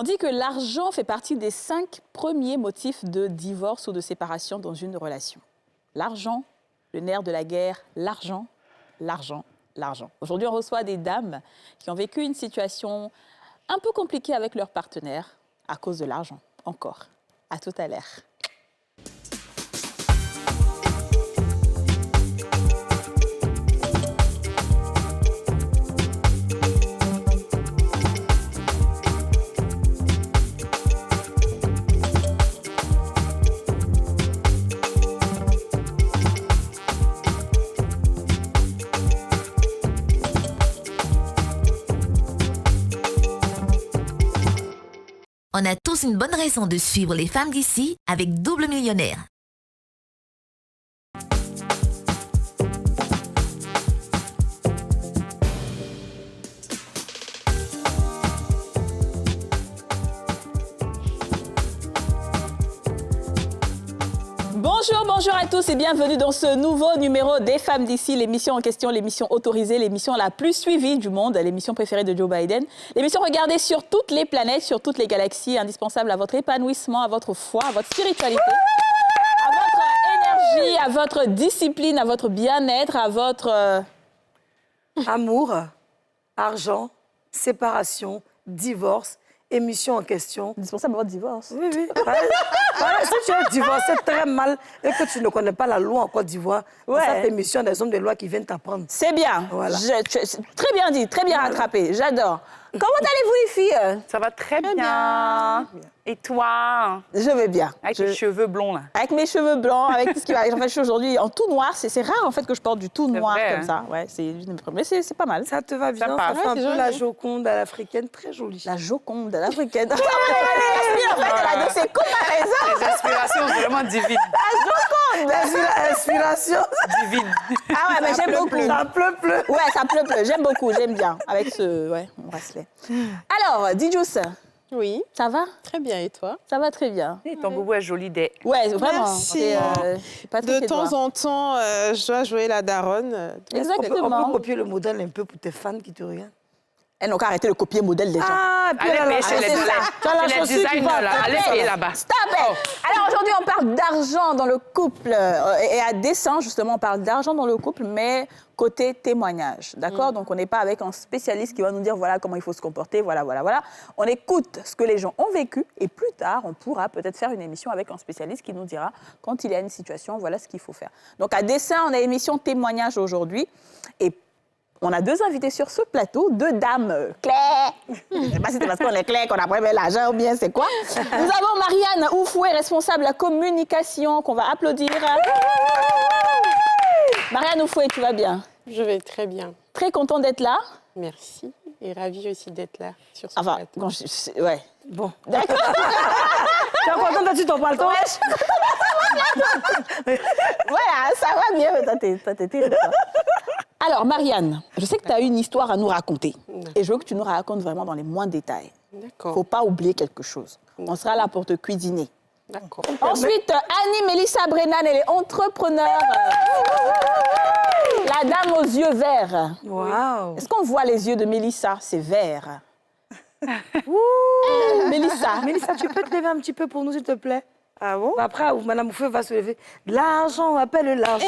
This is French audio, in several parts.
On dit que l'argent fait partie des 5 premiers motifs de divorce ou de séparation dans une relation. L'argent, le nerf de la guerre, l'argent, l'argent, l'argent. Aujourd'hui, on reçoit des dames qui ont vécu une situation un peu compliquée avec leur partenaire à cause de l'argent. Encore. À tout à l'heure. On a tous une bonne raison de suivre les femmes d'ici avec Double Millionnaire. Bonjour à tous et bienvenue dans ce nouveau numéro des femmes d'ici, l'émission en question, l'émission autorisée, l'émission la plus suivie du monde, l'émission préférée de Joe Biden, l'émission regardée sur toutes les planètes, sur toutes les galaxies, indispensable à votre épanouissement, à votre foi, à votre spiritualité, à votre énergie, à votre discipline, à votre bien-être, à votre... Amour, argent, séparation, divorce, émission en question. Indispensable à votre divorce. Oui, oui. Si tu es divorcé très mal et que tu ne connais pas la loi en Côte d'Ivoire, Ouais. cette émission des hommes de loi qui viennent t'apprendre. C'est bien. Voilà. Très bien dit, très bien rattrapé. J'adore. Comment allez-vous les filles? Ça va très bien. Et toi? Je vais bien. Avec tes cheveux blonds, là. Avec mes cheveux blancs, avec tout ce qui va. En fait, je suis aujourd'hui en tout noir. C'est rare, en fait, que je porte du tout noir vrai, comme ça. Ouais, mais c'est pas mal. Ça te va bien, ça, passe. fait un c'est peu joli. la Joconde à l'africaine, très jolie. La Joconde, l'africaine. En fait, elle a de ses comparaisons. Les inspirations vraiment divines. Inspiration. Divines. Ah ouais, mais j'aime beaucoup. Ça pleut. Ouais, ça pleut. J'aime beaucoup, j'aime bien. Avec ce mon bracelet. Alors, Didjous, Oui, ça va? très bien. Et toi? Ça va très bien. Et ton boubou est joli des... Ouais, vraiment. Merci. C'est Patrick De temps Edouard. en temps, je dois jouer la daronne. On Exactement. peut copier le modèle un peu pour tes fans qui te regardent. Elles n'ont qu'à arrêter de copier le modèle des gens. Ah, puis Allez, elle a pêcher la les chaussure. Tu as la les chaussure qui designers, va. là. Allez payer là-bas. Stop it! Alors aujourd'hui, on parle d'argent dans le couple. Et à dessein, justement, on parle d'argent dans le couple, mais côté témoignage. D'accord? Donc on n'est pas avec un spécialiste qui va nous dire voilà comment il faut se comporter, voilà. On écoute ce que les gens ont vécu et plus tard, on pourra peut-être faire une émission avec un spécialiste qui nous dira quand il y a une situation, voilà ce qu'il faut faire. Donc à dessein, on a émission témoignage aujourd'hui. Et on a 2 invités sur ce plateau, 2 dames claires. Je ne sais pas si c'est parce qu'on est clair qu'on a prévu l'argent ou bien c'est quoi. Nous avons Marianne Oufoué, responsable de la communication, qu'on va applaudir. Marianne Oufoué, tu vas bien? Je vais très bien. Très contente d'être là. Merci. Et ravie aussi d'être là sur ce Enfin, plateau. ouais. Bon. D'accord. Tu es contente d'être sur ton palto? Voilà, ça va bien, mais toi, t'es terrible. Toi. Alors, Marianne, je sais que tu as une histoire à nous raconter. Et je veux que tu nous racontes vraiment dans les moindres détails. Il ne D'accord. faut pas oublier quelque chose. On sera là pour te cuisiner. D'accord. Ensuite, Annie Mélissa Brennan, elle est entrepreneur. La dame aux yeux verts. Waouh. Est-ce qu'on voit les yeux de Mélissa? C'est vert. Mélissa. Mélissa, tu peux te lever un petit peu pour nous, s'il te plaît? Ah bon? Après, Madame Oufoué va se lever. L'argent appelle l'argent.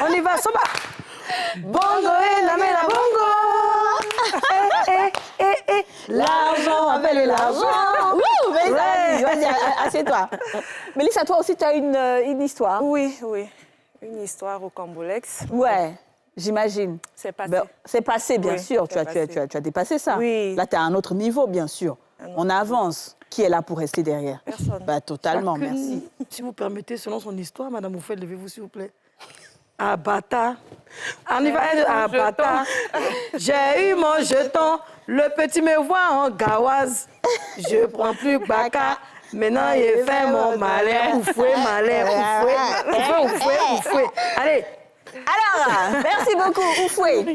On y va, Soba. Bongo et la mela bongo. L'argent appelle l'argent. Wouh, Mélissa, Ouais. vas-y, assieds-toi. Mélissa, toi aussi, tu as une histoire. Oui. Une histoire au Cambolex. Ouais, j'imagine. C'est passé. Ben, c'est passé, bien Oui, sûr. c'est passé. Tu as dépassé ça. Oui. Là, tu as un autre niveau, bien sûr. On avance. Qui est là pour rester derrière? Personne. Bah, totalement, Chacune, merci. Si vous permettez, selon son histoire, Madame Oufoué, levez-vous, s'il vous plaît. Abata. On y va, Abata. J'ai eu mon jeton. Le petit me voit en gawaz. Je prends plus Baka. Maintenant, il fait mon malin. Oufoué, malin. Oufoué. Allez. Alors, merci beaucoup, Oufoué.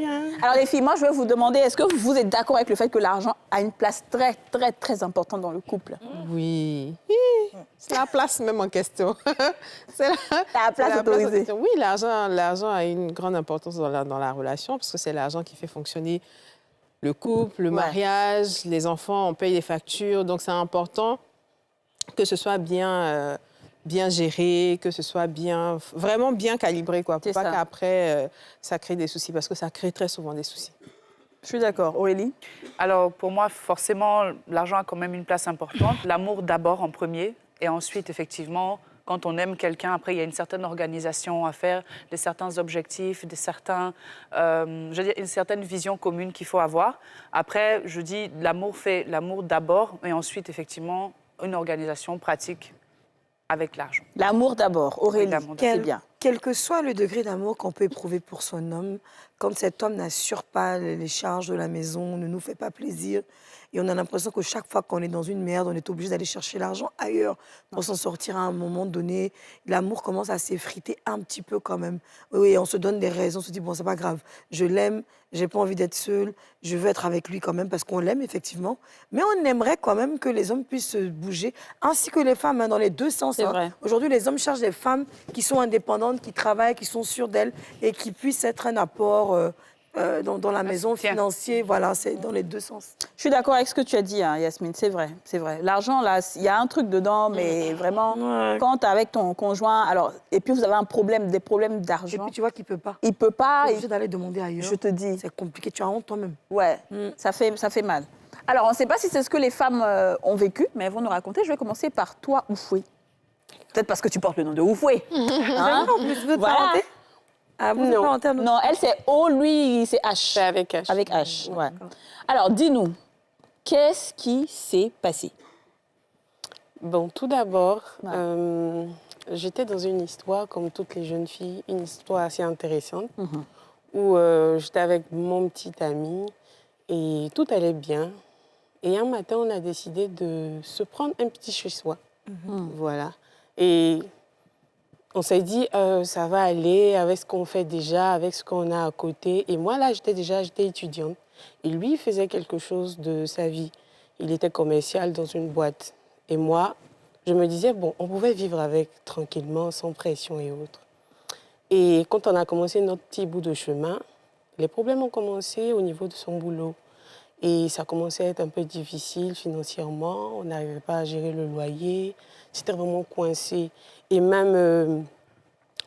Alors, les filles, moi, je vais vous demander, est-ce que vous êtes d'accord avec le fait que l'argent a une place très, très, très importante dans le couple? Oui. C'est la place même en question. C'est La place autorisée. question. Oui, l'argent a une grande importance dans la relation parce que c'est l'argent qui fait fonctionner le couple, le mariage, les enfants, on paye les factures. Donc, c'est important que ce soit bien, bien géré, que ce soit bien, vraiment bien calibré, quoi. Pour pas qu'après, ça crée des soucis, parce que ça crée très souvent des soucis. Je suis d'accord. Aurélie? Alors, pour moi, forcément, l'argent a quand même une place importante. L'amour d'abord en premier, et ensuite, effectivement, quand on aime quelqu'un, après, il y a une certaine organisation à faire, certains objectifs, une certaine vision commune qu'il faut avoir. Après, je dis, l'amour fait l'amour d'abord, et ensuite, effectivement, une organisation pratique avec l'argent. L'amour d'abord. Aurélie, c'est bien. Quel que soit le degré d'amour qu'on peut éprouver pour son homme, quand cet homme n'assure pas les charges de la maison, ne nous fait pas plaisir, et on a l'impression que chaque fois qu'on est dans une merde, on est obligé d'aller chercher l'argent ailleurs pour s'en sortir à un moment donné, l'amour commence à s'effriter un petit peu quand même. Oui, on se donne des raisons, on se dit, bon, c'est pas grave, je l'aime, j'ai pas envie d'être seule, je veux être avec lui quand même parce qu'on l'aime effectivement, mais on aimerait quand même que les hommes puissent se bouger, ainsi que les femmes, hein, dans les deux sens. C'est vrai. Aujourd'hui, les hommes cherchent des femmes qui sont indépendantes, qui travaillent, qui sont sûres d'elles et qui puissent être un apport dans la maison financier. Voilà, c'est dans les deux sens. Je suis d'accord avec ce que tu as dit, hein, Yasmine, c'est vrai, c'est vrai. L'argent, là, il y a un truc dedans, mais vraiment, quand tu es avec ton conjoint, alors, et puis vous avez des problèmes Et d'argent. puis tu vois qu'il ne peut pas. Il peut pas. Tu es obligé d'aller demander ailleurs. Je te dis. C'est compliqué, tu as honte toi-même. Ouais, ça fait mal. Alors, on ne sait pas si c'est ce que les femmes ont vécu, mais elles vont nous raconter. Je vais commencer par toi, Oufoué. Peut-être parce que tu portes le nom de Oufoué. Hein? En plus, veux te parenter? Ah, vous Non. parenter un autre? Non, elle, c'est O, lui, c'est H. C'est avec H. Avec H, ouais. Alors, dis-nous, qu'est-ce qui s'est passé? Bon, tout d'abord, j'étais dans une histoire, comme toutes les jeunes filles, une histoire assez intéressante, où j'étais avec mon petit ami et tout allait bien. Et un matin, on a décidé de se prendre un petit chez-soi. Voilà. Et on s'est dit, ça va aller avec ce qu'on fait déjà, avec ce qu'on a à côté. Et moi, là, j'étais étudiante. Et lui, il faisait quelque chose de sa vie. Il était commercial dans une boîte. Et moi, je me disais, bon, on pouvait vivre avec tranquillement, sans pression et autres. Et quand on a commencé notre petit bout de chemin, les problèmes ont commencé au niveau de son boulot. Et ça commençait à être un peu difficile financièrement. On n'arrivait pas à gérer le loyer. C'était vraiment coincé. Et même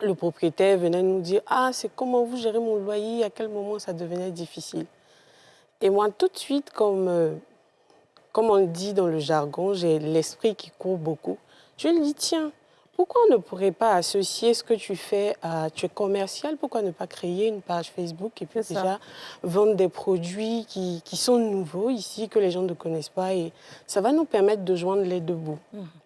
le propriétaire venait nous dire « Ah, c'est comment vous gérez mon loyer, à quel moment ça devenait difficile ?» Et moi, tout de suite, comme on le dit dans le jargon, j'ai l'esprit qui court beaucoup. Je lui dis « Tiens, pourquoi on ne pourrait pas associer ce que tu fais à... Tu es commercial, pourquoi ne pas créer une page Facebook et puis déjà vendre des produits qui sont nouveaux ici, que les gens ne connaissent pas et ça va nous permettre de joindre les deux bouts.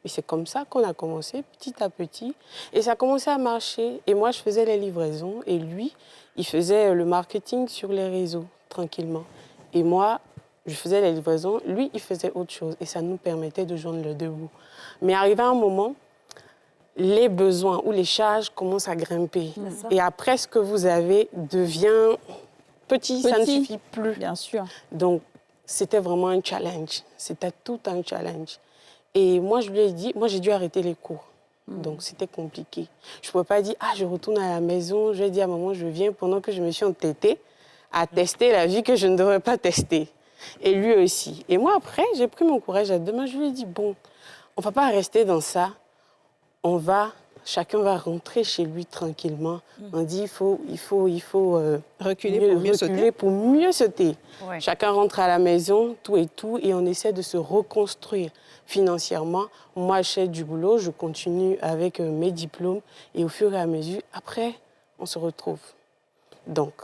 Et c'est comme ça qu'on a commencé petit à petit et ça a commencé à marcher. Et moi, je faisais les livraisons et lui, il faisait le marketing sur les réseaux, tranquillement. Et moi, je faisais les livraisons, lui, il faisait autre chose et ça nous permettait de joindre les deux bouts. Mais arrivé à un moment, les besoins ou les charges commencent à grimper. Et après, ce que vous avez devient petit, ça ne suffit plus. Bien sûr. Donc, c'était vraiment un challenge. C'était tout un challenge. Et moi, je lui ai dit, moi, j'ai dû arrêter les cours. Donc, c'était compliqué. Je ne pouvais pas dire, ah, je retourne à la maison. Je lui ai dit à maman, je viens pendant que je me suis entêtée à tester la vie que je ne devrais pas tester. Et lui aussi. Et moi, après, j'ai pris mon courage à deux mains. Je lui ai dit, bon, on ne va pas rester dans ça. Chacun va rentrer chez lui tranquillement. On dit il faut reculer pour mieux sauter. Ouais. Chacun rentre à la maison, tout et on essaie de se reconstruire financièrement. Moi, je fais du boulot, je continue avec mes diplômes et au fur et à mesure, après, on se retrouve. Donc,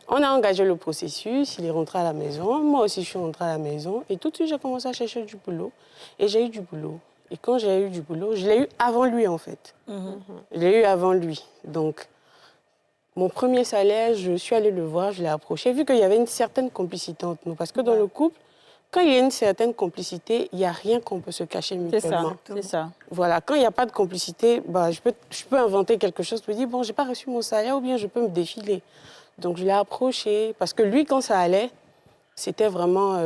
on a engagé le processus, il est rentré à la maison, moi aussi je suis rentrée à la maison et tout de suite j'ai commencé à chercher du boulot et j'ai eu du boulot. Et quand j'ai eu du boulot, je l'ai eu avant lui, en fait. Je l'ai eu avant lui. Donc, mon premier salaire, je suis allée le voir, je l'ai approché, vu qu'il y avait une certaine complicité entre nous. Parce que dans le couple, quand il y a une certaine complicité, il n'y a rien qu'on peut se cacher mutuellement. C'est ça. Voilà, quand il n'y a pas de complicité, je peux inventer quelque chose, je me dire, bon, je n'ai pas reçu mon salaire, ou bien je peux me défiler. Donc, je l'ai approché, parce que lui, quand ça allait, c'était vraiment...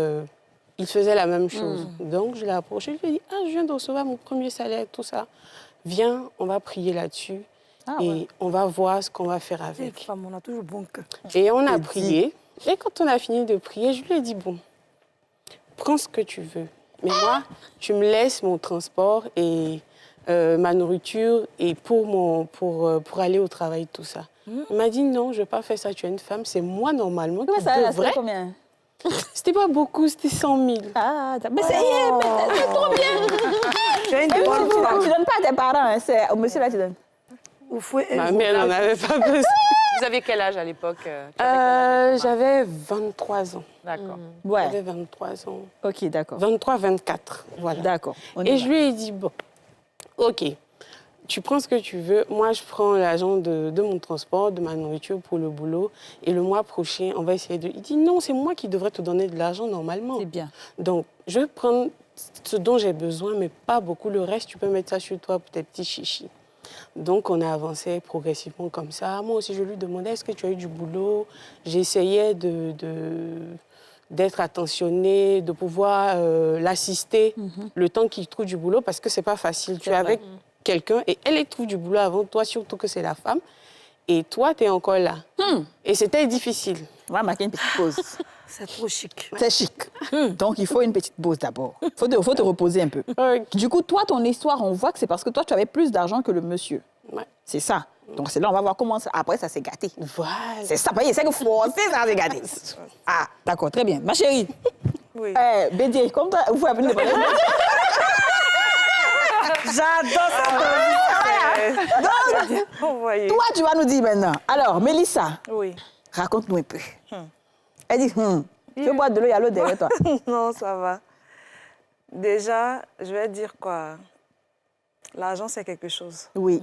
il faisait la même chose. Donc, je l'ai approché, je lui ai dit, je viens de recevoir mon premier salaire, tout ça. Viens, on va prier là-dessus et on va voir ce qu'on va faire avec. On a toujours bon cœur. Et on a prié. Et quand on a fini de prier, je lui ai dit, bon, prends ce que tu veux. Mais moi, tu me laisses mon transport et ma nourriture et pour aller au travail, tout ça. Il m'a dit, non, je ne vais pas faire ça, tu es une femme, c'est moi normalement qui devrais. C'était combien? C'était pas beaucoup, c'était 100 000. Ah, mais c'est trop bien. Tu as une bonne Tu femme. ne donnes pas à tes parents, hein, c'est au monsieur là tu donnes. Ma mère n'en avait pas besoin. Vous aviez quel âge à l'époque J'avais 23 ans. D'accord. Ouais. J'avais 23 ans. Ok, d'accord. 23, 24, voilà. D'accord. Et je lui ai dit, bon, ok, tu prends ce que tu veux. Moi, je prends l'argent de mon transport, de ma nourriture pour le boulot. Et le mois prochain, on va essayer de... Il dit, non, c'est moi qui devrais te donner de l'argent normalement. C'est bien. Donc, je vais prendre ce dont j'ai besoin, mais pas beaucoup. Le reste, tu peux mettre ça sur toi pour tes petits chichis. Donc, on a avancé progressivement comme ça. Moi aussi, je lui demandais, est-ce que tu as eu du boulot? J'essayais d'être attentionnée, de pouvoir l'assister le temps qu'il trouve du boulot, parce que c'est pas facile. Tu es avec quelqu'un et elle trouve du boulot avant toi, surtout que c'est la femme. Et toi, tu es encore là. Et c'était difficile. On va marquer une petite pause. C'est trop chic. C'est chic. Donc, il faut une petite pause d'abord. Il faut te reposer un peu. Ok. Du coup, toi, ton histoire, on voit que c'est parce que toi, tu avais plus d'argent que le monsieur. Ouais. C'est ça. Donc, c'est là, on va voir comment ça... Après, ça s'est gâté. Voilà. C'est ça. C'est que forcer, ça s'est gâté. Ah, d'accord, très bien. Ma chérie, Oui. Bédier, comme toi, vous pouvez appeler J'adore ça. Vous voyez. Toi, tu vas nous dire maintenant. Alors, Mélissa, Oui. raconte-nous un peu. Elle dit, tu bois de l'eau, il y a l'eau derrière toi. Non, ça va. Déjà, je vais dire quoi? L'argent, c'est quelque chose. Oui.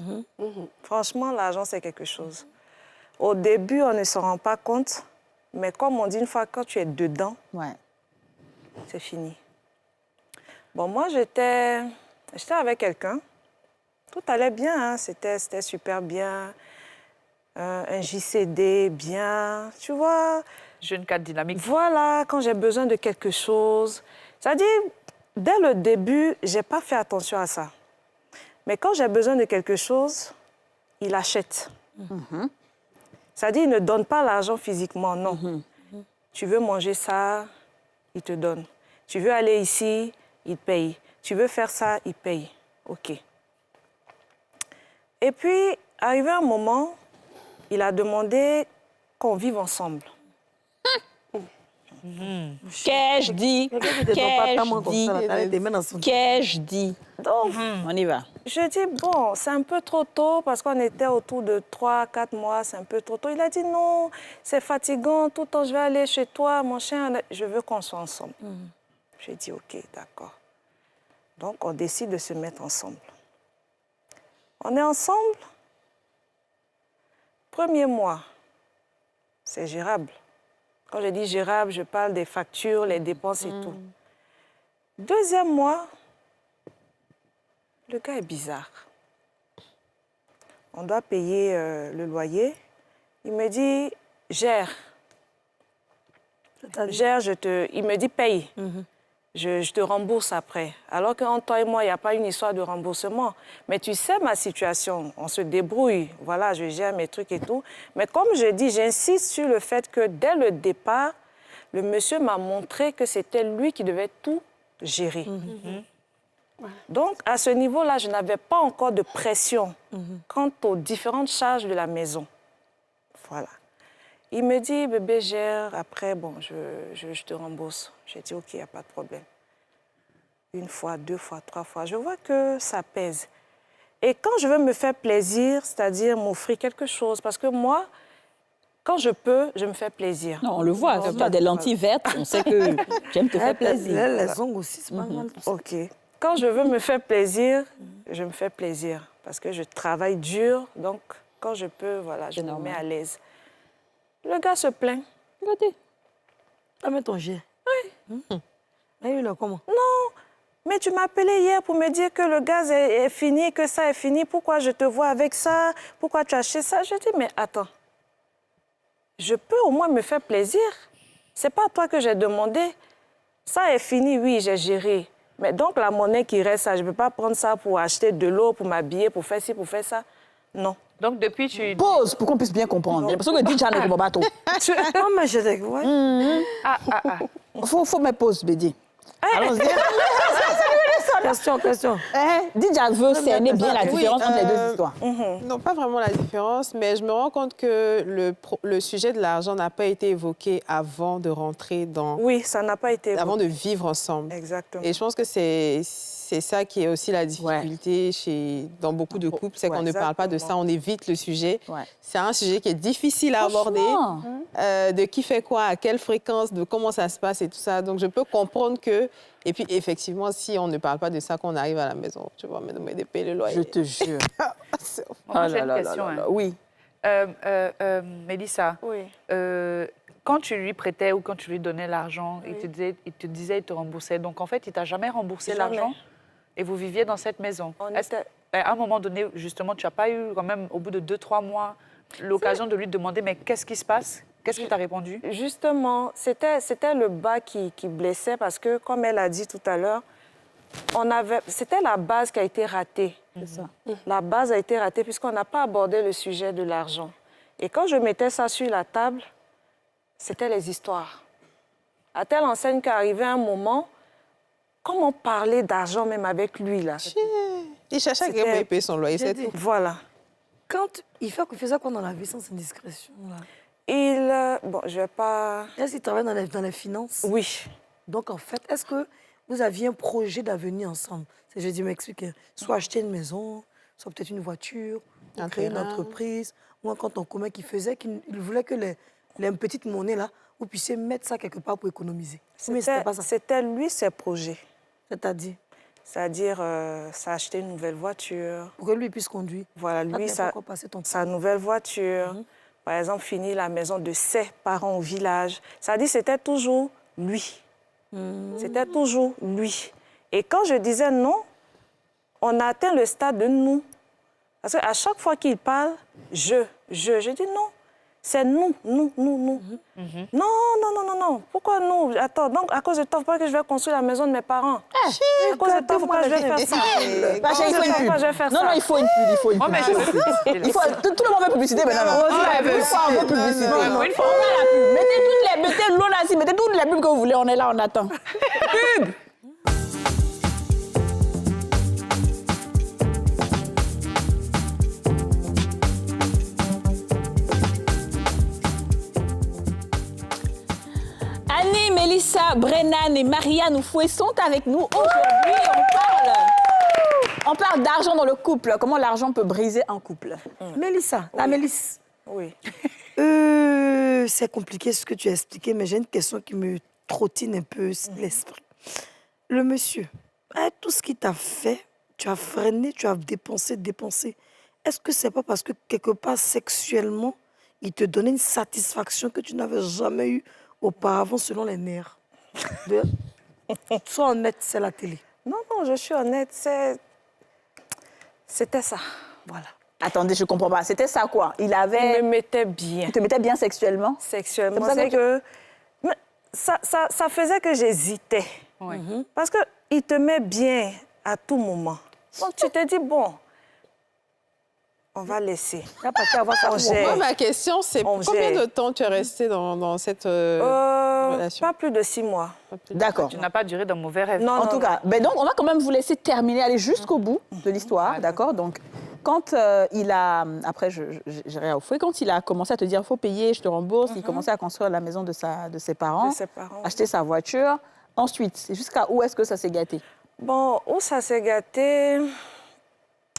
Franchement, l'argent, c'est quelque chose. Au début, on ne se rend pas compte, mais comme on dit, une fois quand tu es dedans, Ouais. c'est fini. Bon, moi, j'étais avec quelqu'un. Tout allait bien, hein. C'était super bien. Un JCD, bien. Tu vois, Jeune cadre dynamique. voilà, quand j'ai besoin de quelque chose. C'est-à-dire, dès le début, je n'ai pas fait attention à ça. Mais quand j'ai besoin de quelque chose, il achète. C'est-à-dire, il ne donne pas l'argent physiquement, non. Tu veux manger ça, il te donne. Tu veux aller ici, il paye. Tu veux faire ça, il paye. OK. Et puis, arrivé un moment, il a demandé qu'on vive ensemble. Qu'ai-je dit? Qu'ai-je dit? Donc, On y va. je dis, bon, c'est un peu trop tôt parce qu'on était autour de 3-4 mois, c'est un peu trop tôt. Il a dit, non, c'est fatigant, tout le temps je vais aller chez toi, mon chien, je veux qu'on soit ensemble. J'ai dit, OK, d'accord. Donc, on décide de se mettre ensemble. On est ensemble. Premier mois, c'est gérable. Quand je dis gérable, je parle des factures, les dépenses et tout. Deuxième mois, le gars est bizarre. On doit payer le loyer. Il me dit, gère. Gère, il me dit, paye. Je te rembourse après. Alors qu'entre toi et moi, il n'y a pas une histoire de remboursement. Mais tu sais ma situation, on se débrouille. Voilà, je gère mes trucs et tout. Mais comme je dis, j'insiste sur le fait que dès le départ, le monsieur m'a montré que c'était lui qui devait tout gérer. Donc, à ce niveau-là, je n'avais pas encore de pression quant aux différentes charges de la maison. Voilà. Il me dit, bébé, gère, après, bon, je te rembourse. J'ai dit, OK, il n'y a pas de problème. Une fois, 2 fois, 3 fois, je vois que ça pèse. Et quand je veux me faire plaisir, c'est-à-dire m'offrir quelque chose, parce que moi, quand je peux, je me fais plaisir. Non, on le voit. Tu as des lentilles vertes, on sait que j'aime te faire plaisir. Les ongles aussi, c'est pas mal. OK. Quand je veux me faire plaisir, je me fais plaisir. Parce que je travaille dur, donc quand je peux, voilà, je me mets à l'aise. Le gars se plaint. Regardez. Ah, mais ton jet. Oui. Et il a comment? Non, mais tu m'as appelé hier pour me dire que le gaz est fini, que ça est fini. Pourquoi je te vois avec ça? Pourquoi tu as acheté ça? Je dis, mais attends. Je peux au moins me faire plaisir. C'est pas à toi que j'ai demandé. Ça est fini, oui, j'ai géré. Mais donc, la monnaie qui reste, ça, je ne peux pas prendre ça pour acheter de l'eau, pour m'habiller, pour faire ci, pour faire ça. Non. Donc, depuis, tu... Pause pour qu'on puisse bien comprendre. J'ai l'impression que Didja ne comprend pas trop. Non, mais je dis, ouais. Faut mettre pause, Bédi. Allons-y. Question. Didja veut cerner bien la Oui, différence entre les deux histoires. Non, pas vraiment la différence, mais je me rends compte que le sujet de l'argent n'a pas été évoqué avant de rentrer dans... Oui, ça n'a pas été... Avant de vivre ensemble. Exactement. Et je pense que c'est ça qui est aussi la difficulté dans beaucoup de couples, c'est qu'on ne parle pas de ça, on évite le sujet. Ouais. C'est un sujet qui est difficile à aborder, de qui fait quoi, à quelle fréquence, de comment ça se passe et tout ça. Donc, je peux comprendre que... Et puis, effectivement, si on ne parle pas de ça, qu'on arrive à la maison, tu vois, mais de payer le loyer. Je te jure. Moi, j'ai une question. Oui. Mélissa, Oui. quand tu lui prêtais ou quand tu lui donnais l'argent, il te te remboursait. Donc, en fait, il t'a jamais remboursé Jamais. l'argent et vous viviez dans cette maison. Est-ce À un moment donné, justement, tu n'as pas eu, quand même, au bout de 2-3 mois, l'occasion de lui demander, mais qu'est-ce qui se passe? Qu'est-ce qu'il t'a répondu? Justement, c'était le bas qui blessait parce que, comme elle a dit tout à l'heure, c'était la base qui a été ratée. C'est ça. La base a été ratée puisqu'on n'a pas abordé le sujet de l'argent. Et quand je mettais ça sur la table, c'était les histoires. À telle enseigne qu'arrivait un moment, comment parler d'argent même avec lui, là? Il cherchait à quelqu'un pour payer son loyer, c'est tout. Voilà. Quand il faisait quoi dans la vie sans indiscrétion, là? Bon, je vais pas... Est-ce qu'il travaille dans les finances? Oui. Donc, en fait, est-ce que vous aviez un projet d'avenir ensemble? Je dis, m'expliquer. Soit acheter une maison, soit peut-être une voiture, ou créer une entreprise, ou un compte en commun qu'il voulait que les petites monnaies, là, vous puissiez mettre ça quelque part pour économiser. Mais c'était pas ça. C'était lui, ses projets. C'est-à-dire? C'est-à-dire, s'acheter une nouvelle voiture. Pour que lui puisse conduire. Voilà, lui, sa nouvelle voiture. Par exemple, finir la maison de ses parents au village. C'est-à-dire, c'était toujours lui. C'était toujours lui. Et quand je disais non, on a atteint le stade de nous. Parce qu'à chaque fois qu'il parle, je dis non. C'est nous. Non. Pourquoi nous? Attends, donc à cause de toi, pourquoi que je vais construire la maison de mes parents? À cause de toi, pourquoi je vais faire ça? Bah, il faut une pub. Non, il faut une pub. Oh, mais je veux publicité. Tout le monde veut publicité maintenant. Il faut publicité. Mettez l'eau là, mettez toutes les pubs que vous voulez, on est là, on attend. Pub! Annie, Mélissa, Brennan et Marianne Oufoué sont avec nous aujourd'hui. On parle d'argent dans le couple. Comment l'argent peut briser un couple? Mélissa, la Mélisse. Oui. C'est compliqué ce que tu as expliqué, mais j'ai une question qui me trottine un peu l'esprit. Le monsieur, avec tout ce qu'il t'a fait, tu as freiné, tu as dépensé. Est-ce que c'est pas parce que quelque part sexuellement, il te donnait une satisfaction que tu n'avais jamais eue auparavant selon les nerfs? Sois honnête, c'est la télé. Non, je suis honnête, c'était ça. Voilà. Attendez, je comprends pas. C'était ça quoi? Il me mettait bien. Il te mettait bien sexuellement? Sexuellement. C'est que ça faisait que j'hésitais. Oui. Parce qu'il te met bien à tout moment. Donc tu te dis, bon, on va laisser. Moi, ma question, c'est combien de temps tu es resté dans cette relation? Pas plus de 6 mois. D'accord. Tu n'as pas duré d'un mauvais rêve. Non, En tout cas, donc on va quand même vous laisser terminer, aller jusqu'au bout de l'histoire, d'accord? Donc, quand il a, après j'irai au fouet, quand il a commencé à te dire, il faut payer, je te rembourse, il commençait à construire la maison de ses parents, acheter sa voiture. Ensuite, jusqu'à où est-ce que ça s'est gâté? Bon, où ça s'est gâté?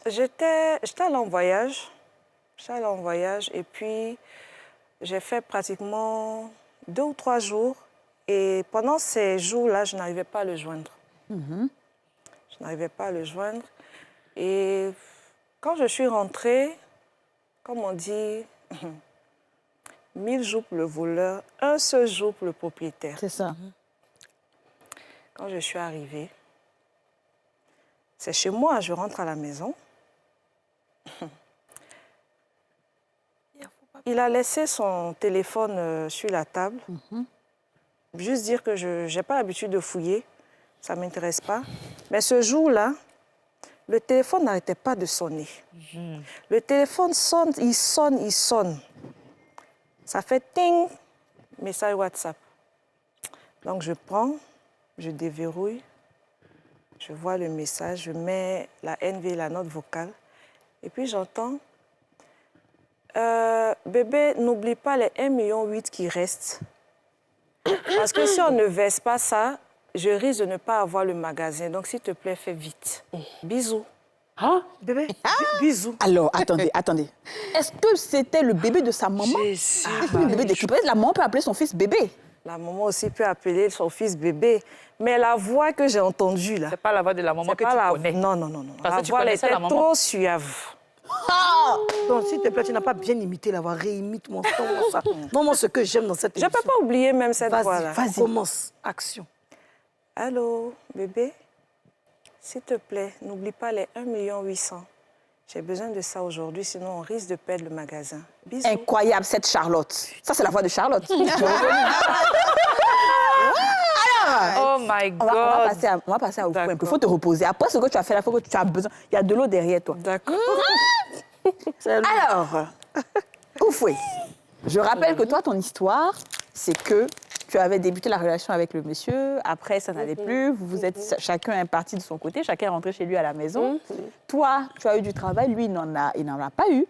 J'étais allée en voyage. Et puis j'ai fait pratiquement 2 ou 3 jours. Et pendant ces jours-là, je n'arrivais pas à le joindre. Et quand je suis rentrée, comme on dit, 1000 jours pour le voleur, un seul jour pour le propriétaire. C'est ça. Quand je suis arrivée, c'est chez moi, je rentre à la maison. Il a laissé son téléphone sur la table. Juste dire que je n'ai pas l'habitude de fouiller, ça ne m'intéresse pas. Mais ce jour-là, Le téléphone n'arrêtait pas de sonner. Le téléphone sonne, il sonne, il sonne. Ça fait ting, message WhatsApp. Donc je prends, je déverrouille, je vois le message, je mets la NV, la note vocale, et puis j'entends bébé, n'oublie pas les 1,8 million qui restent. Parce que si on ne verse pas ça, je risque de ne pas avoir le magasin. Donc, s'il te plaît, fais vite. Bisous. Ah, bébé, bisous. Alors, attendez. Est-ce que c'était le bébé de sa maman? Le bébé de qui? Peut-être la maman peut appeler son fils bébé. La maman aussi peut appeler son fils bébé. Mais la voix que j'ai entendue, là... C'est pas la voix de la maman que tu connais. Non. Parce La que tu voix, elle connaissais était la maman. trop suave. Donc, s'il te plaît, tu n'as pas bien imité la voix. Réimite mon son, ça. Non, moi, ce que j'aime dans cette Je ne émission. peux pas oublier même cette voix-là. Vas-y, commence. Action. Allô, bébé? S'il te plaît, n'oublie pas les 1,8 million. J'ai besoin de ça aujourd'hui, sinon on risque de perdre le magasin. Bisous. Incroyable, cette Charlotte. Ça, c'est la voix de Charlotte. Oh my God. On va passer à Oufoué. Il faut te reposer. Après ce que tu as fait là, il faut que tu as besoin. Il y a de l'eau derrière toi. D'accord. Alors, Oufoué, je rappelle que toi, ton histoire, c'est que tu avais débuté la relation avec le monsieur, après ça n'allait plus, vous êtes chacun est parti de son côté, chacun est rentré chez lui à la maison. Toi, tu as eu du travail, lui, il n'en a pas eu.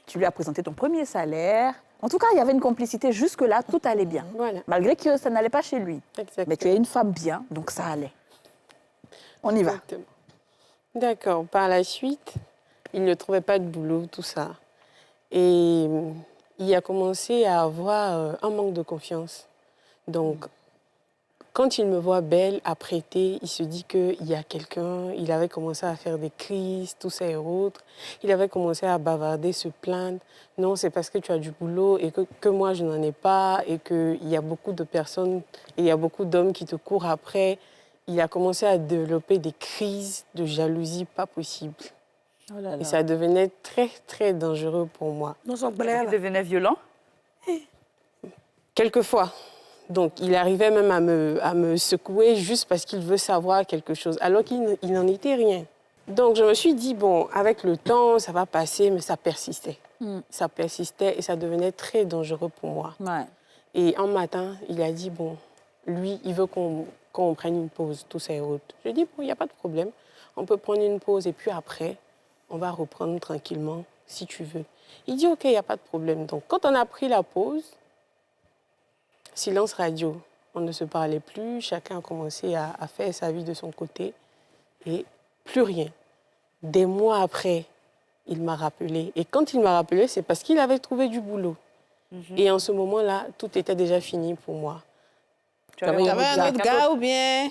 Tu lui as présenté ton premier salaire. En tout cas, il y avait une complicité. Jusque-là, tout allait bien. Voilà. Malgré que ça n'allait pas chez lui. Exactement. Mais tu es une femme bien, donc ça allait. On y va. Exactement. D'accord. Par la suite, il ne trouvait pas de boulot, tout ça. Et il a commencé à avoir un manque de confiance. Donc, quand il me voit belle, apprêtée, il se dit qu'il y a quelqu'un. Il avait commencé à faire des crises, tout ça et autres. Il avait commencé à bavarder, se plaindre. Non, c'est parce que tu as du boulot et que moi, je n'en ai pas et qu'il y a beaucoup de personnes, et il y a beaucoup d'hommes qui te courent après. Il a commencé à développer des crises de jalousie pas possibles. Oh là là. Et ça devenait très, très dangereux pour moi. Non, son Il blé, devenait violent. Quelquefois. Donc, il arrivait même à me secouer juste parce qu'il veut savoir quelque chose, alors qu'il n'en était rien. Donc, je me suis dit, bon, avec le temps, ça va passer, mais ça persistait. Ça persistait et ça devenait très dangereux pour moi. Ouais. Et un matin, il a dit, bon, lui, il veut qu'on prenne une pause, tout ça et autres. Je dis, bon, il n'y a pas de problème. On peut prendre une pause et puis après, on va reprendre tranquillement, si tu veux. Il dit, OK, il n'y a pas de problème. Donc, quand on a pris la pause, silence radio. On ne se parlait plus, chacun a commencé à faire sa vie de son côté et plus rien. Des mois après, il m'a rappelé. Et quand il m'a rappelé, c'est parce qu'il avait trouvé du boulot. Et en ce moment-là, tout était déjà fini pour moi. Tu avais un autre gars ou bien...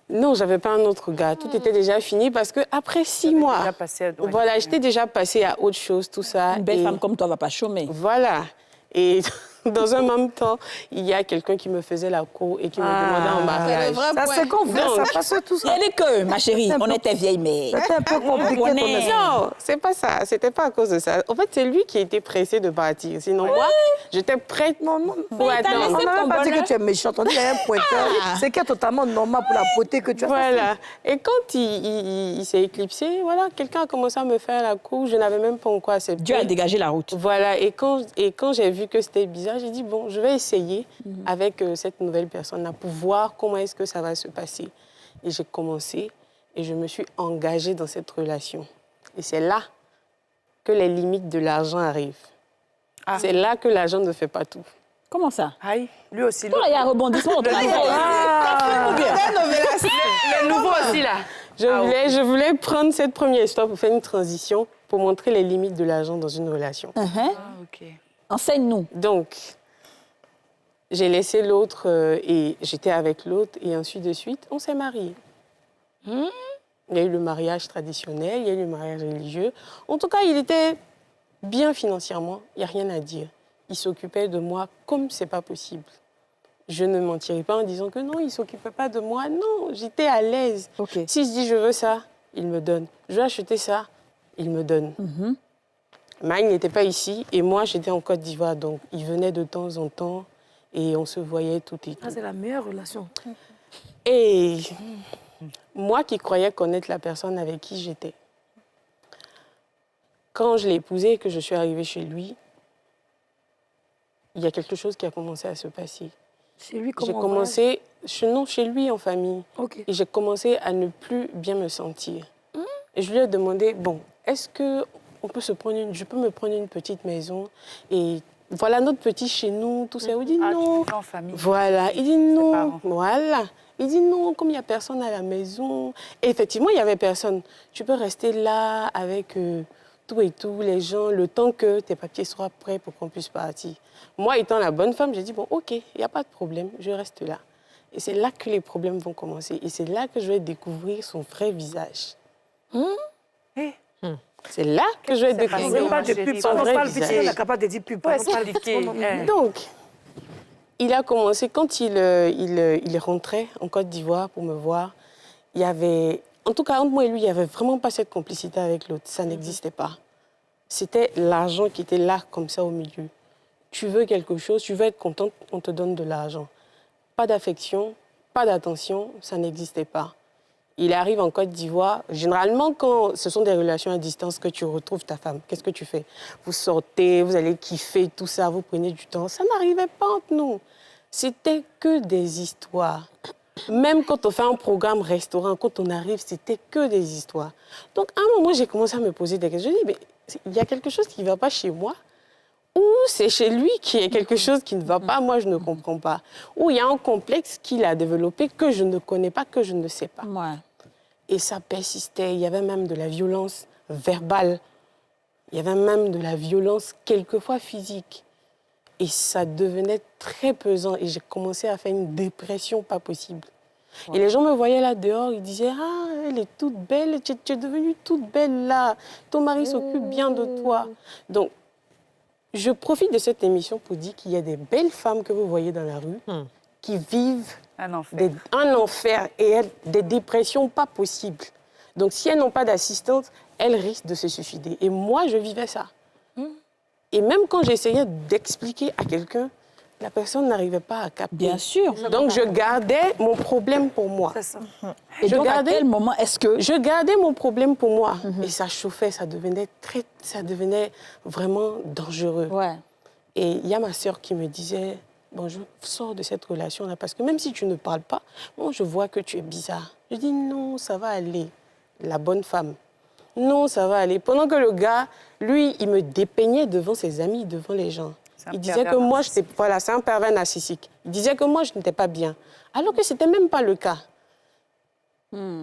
Non, je n'avais pas un autre gars. Tout était déjà fini parce qu'après 6 mois, déjà passé à- ouais. voilà, j'étais déjà passée à autre chose, tout ça. Une belle Et femme comme toi ne va pas chômer. voilà. Et dans un même temps, il y a quelqu'un qui me faisait la cour et qui me demandait en C'est le mariage. vrai Ça, point. c'est qu'on veut, ça Donc- passe tout Il y ça. avait que, ma chérie, on était vieilles, mais... C'était un peu compliqué, ton histoire. Non, c'est pas ça. C'était pas à cause de ça. En fait, c'est lui qui était pressé de partir. Sinon, moi, j'étais prête pour On attendre. n'a même pas dit que tu es méchante. On dit qu'il y a un pointeur. C'est qui est totalement normal pour la beauté que tu as. Voilà. Et quand il s'est éclipsé, voilà, quelqu'un a commencé à me faire la cour. Je n'avais même pas encore accepté. Dieu a dégagé la route. Voilà. Et quand j'ai vu que c'était bizarre, j'ai dit, bon, je vais essayer avec cette nouvelle personne-là pour voir comment est-ce que ça va se passer. Et j'ai commencé et je me suis engagée dans cette relation. Et c'est là que les limites de l'argent arrivent. C'est là que l'argent ne fait pas tout. Comment ça? Aïe, lui aussi. Toi, là, il y a un rebondissement dans ton affaire. Le nouveau aussi, là. Je voulais prendre cette première histoire pour faire une transition, pour montrer les limites de l'argent dans une relation. Uh-huh. Ah, OK. Enseigne-nous. Donc, j'ai laissé l'autre et j'étais avec l'autre et ainsi de suite. On s'est mariés. Il y a eu le mariage traditionnel, il y a eu le mariage religieux. En tout cas, il était bien financièrement, il n'y a rien à dire. Il s'occupait de moi comme c'est pas possible. Je ne mentirais pas en disant que non, il ne s'occupait pas de moi. Non, j'étais à l'aise. OK. Si je dis je veux ça, il me donne. Je veux acheter ça, il me donne. Mais il n'était pas ici et moi, j'étais en Côte d'Ivoire. Donc, il venait de temps en temps et on se voyait tout et tout. Ah, c'est la meilleure relation. Et moi qui croyais connaître la personne avec qui j'étais, Quand je l'ai épousé et que je suis arrivée chez lui, il y a quelque chose qui a commencé à se passer. Chez lui, J'ai comment commencé, non, chez lui en famille. Ok. Et j'ai commencé à ne plus bien me sentir. Et je lui ai demandé, bon, est-ce que je peux me prendre une petite maison et voilà notre petit chez nous, tout ça. Il dit non. Tu vis en famille. Voilà, il dit non. parents. Voilà. Il dit non, comme il n'y a personne à la maison. Et effectivement, il n'y avait personne. Tu peux rester là avec tout et tout, les gens, le temps que tes papiers soient prêts pour qu'on puisse partir. Moi, étant la bonne femme, j'ai dit, bon, ok, il n'y a pas de problème, je reste là. Et c'est là que les problèmes vont commencer. Et c'est là que je vais découvrir son vrai visage. C'est là que je vais découvrir Même pas de pub, son on vrai parle vite, on est visage. capable de dire pub. Ouais, On parle expliquer. vite. Donc, il a commencé, quand il rentrait en Côte d'Ivoire pour me voir, il y avait, en tout cas entre moi et lui, il n'y avait vraiment pas cette complicité avec l'autre. Ça n'existait pas. C'était l'argent qui était là, comme ça, au milieu. Tu veux quelque chose, tu veux être contente, on te donne de l'argent. Pas d'affection, pas d'attention, ça n'existait pas. Il arrive en Côte d'Ivoire. Généralement, quand ce sont des relations à distance que tu retrouves ta femme, qu'est-ce que tu fais? Vous sortez, vous allez kiffer, tout ça, vous prenez du temps. Ça n'arrivait pas entre nous. C'était que des histoires. Même quand on fait un programme restaurant, quand on arrive, c'était que des histoires. Donc, à un moment, j'ai commencé à me poser des questions. Je dis, mais il y a quelque chose qui ne va pas chez moi. Ou c'est chez lui qu'il y a quelque chose qui ne va pas, moi je ne comprends pas. Ou il y a un complexe qu'il a développé que je ne connais pas, que je ne sais pas. Ouais. Et ça persistait. Il y avait même de la violence verbale. Il y avait même de la violence quelquefois physique. Et ça devenait très pesant. Et j'ai commencé à faire une dépression pas possible. Et les gens me voyaient là dehors, ils disaient « Ah, elle est toute belle, tu es devenue toute belle là. Ton mari s'occupe bien de toi. » Donc, je profite de cette émission pour dire qu'il y a des belles femmes que vous voyez dans la rue qui vivent Un enfer. un enfer et des dépressions pas possibles. Donc, si elles n'ont pas d'assistante, elles risquent de se suicider. Et moi, je vivais ça. Et même quand j'essayais d'expliquer à quelqu'un, la personne n'arrivait pas à capter. Bien sûr. Donc, je gardais mon problème pour moi. C'est ça. Et donc, à quel moment est-ce que... Je gardais mon problème pour moi. Et ça chauffait, ça devenait vraiment dangereux. Ouais. Et il y a ma sœur qui me disait, bon, je sors de cette relation-là parce que même si tu ne parles pas, moi, je vois que tu es bizarre. Je dis, non, ça va aller. La bonne femme. Non, ça va aller. Pendant que le gars, lui, il me dépeignait devant ses amis, devant les gens. Il disait que moi, voilà, c'est un pervers narcissique. Il disait que moi, je n'étais pas bien. Alors que ce n'était même pas le cas.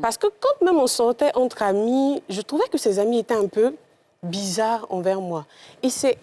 Parce que quand même on sortait entre amis, je trouvais que ses amis étaient un peu bizarres envers moi. Et c'est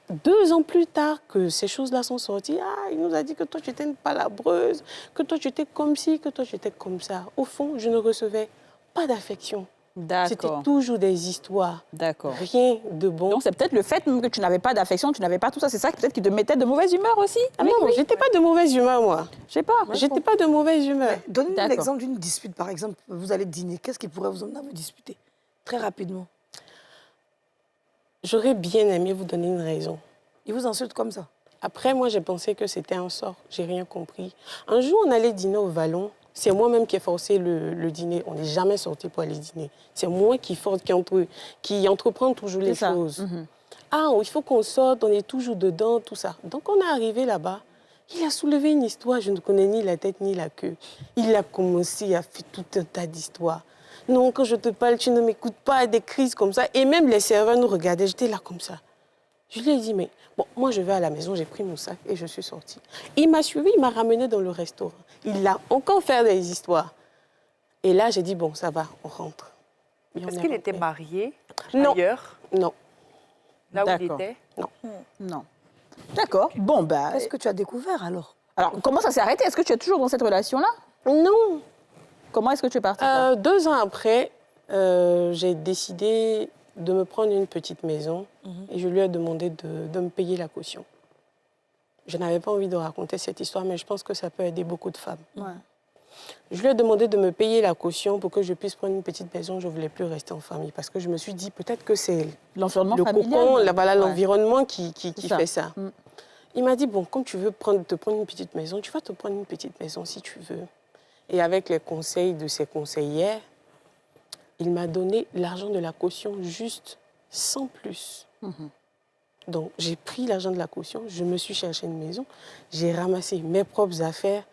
2 ans plus tard que ces choses-là sont sorties. Ah, il nous a dit que toi, tu étais une palabreuse, que toi, tu étais comme ci, que toi, tu étais comme ça. Au fond, je ne recevais pas d'affection. C'était D'accord. toujours des histoires. D'accord. Rien de bon. Donc, c'est peut-être le fait même que tu n'avais pas d'affection, tu n'avais pas tout ça. C'est ça peut-être qui te mettait de mauvaise humeur aussi avec Non, lui. j'étais pas de mauvaise humeur, moi. Je sais pas. J'étais pas de mauvaise humeur. Donnez-nous D'accord. l'exemple d'une dispute, par exemple. Vous allez dîner. Qu'est-ce qui pourrait vous emmener à vous disputer? Très rapidement. J'aurais bien aimé vous donner une raison. Il vous insulte comme ça. Après, moi, j'ai pensé que c'était un sort. J'ai rien compris. Un jour, on allait dîner au Vallon. C'est moi-même qui ai forcé le dîner. On n'est jamais sorti pour aller dîner. C'est moi qui entreprend toujours les ça. choses. Ah, il faut qu'on sorte, on est toujours dedans, tout ça. Donc, on est arrivé là-bas. Il a soulevé une histoire, je ne connais ni la tête ni la queue. Il a commencé à faire tout un tas d'histoires. Non, quand je te parle, tu ne m'écoutes pas, des crises comme ça. Et même les serveurs nous regardaient, j'étais là comme ça. Je lui ai dit, mais bon, moi je vais à la maison, j'ai pris mon sac et je suis sortie. Il m'a suivi, il m'a ramené dans le restaurant. Il a encore fait des histoires. Et là, j'ai dit, bon, ça va, on rentre. Et on Est-ce est qu'il était rentré. marié Non. ailleurs, Non. là où il D'accord. était? Non. D'accord. Bon, bah... Qu'est-ce que tu as découvert alors? Alors, comment ça s'est arrêté? Est-ce que tu es toujours dans cette relation-là? Non. Comment est-ce que tu es partie? 2 ans après, j'ai décidé de me prendre une petite maison et je lui ai demandé de me payer la caution. Je n'avais pas envie de raconter cette histoire, mais je pense que ça peut aider beaucoup de femmes. Ouais. Je lui ai demandé de me payer la caution pour que je puisse prendre une petite maison. Je ne voulais plus rester en famille parce que je me suis dit peut-être que c'est L'environnement le familial. cocon, Ouais. l'environnement qui ça. fait ça. Il m'a dit, bon, comme tu veux te prendre une petite maison, tu vas te prendre une petite maison si tu veux. Et avec les conseils de ses conseillères, il m'a donné l'argent de la caution juste sans plus. Donc, j'ai pris l'argent de la caution, je me suis cherché une maison, j'ai ramassé mes propres affaires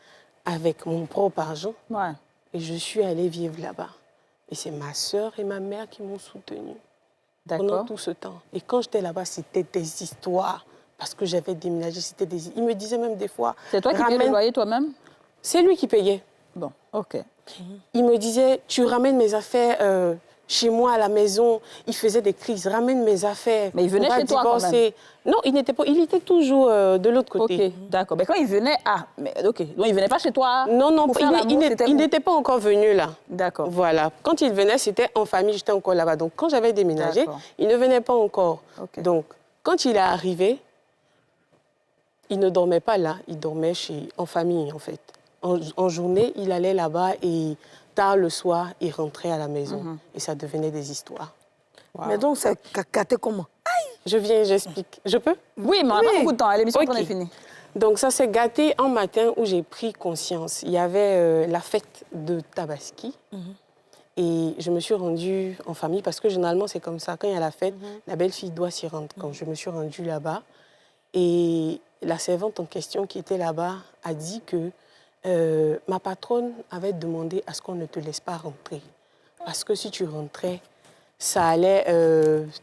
avec mon propre argent Ouais. et je suis allée vivre là-bas. Et c'est ma sœur et ma mère qui m'ont soutenue pendant D'accord. tout ce temps. Et quand j'étais là-bas, c'était des histoires. Parce que j'avais déménagé, c'était des... Il me disait même des fois... C'est toi qui payais le loyer toi-même? C'est lui qui payait. Bon, OK. Il me disait, tu ramènes mes affaires chez moi à la maison. Il faisait des crises, ramène mes affaires. Mais il venait On va chez toi quand divorcer. Non, il n'était pas. Il était toujours de l'autre côté. OK, d'accord. Mais quand il venait... Ah, mais OK. Donc, il venait pas chez toi Non, non, pour faire l'amour, c'était il où? n'était pas encore venu là. D'accord. Voilà. Quand il venait, c'était en famille, j'étais encore là-bas. Donc, quand j'avais déménagé, D'accord. il ne venait pas encore. OK. Donc, quand il est arrivé, il ne dormait pas là, il dormait en famille, en fait. En journée, il allait là-bas et tard le soir, il rentrait à la maison. Et ça devenait des histoires. Mais donc, ça cacatait comment? Je viens, j'explique. Je peux? Oui, mais on n'a pas beaucoup de temps. L'émission Ok. est finie. Donc, ça s'est gâté un matin où j'ai pris conscience. Il y avait la fête de Tabaski. Et je me suis rendue en famille parce que généralement, c'est comme ça. Quand il y a la fête, la belle-fille doit s'y rendre. Quand je me suis rendue là-bas, et la servante en question qui était là-bas a dit que ma patronne avait demandé à ce qu'on ne te laisse pas rentrer. Parce que si tu rentrais, ça allait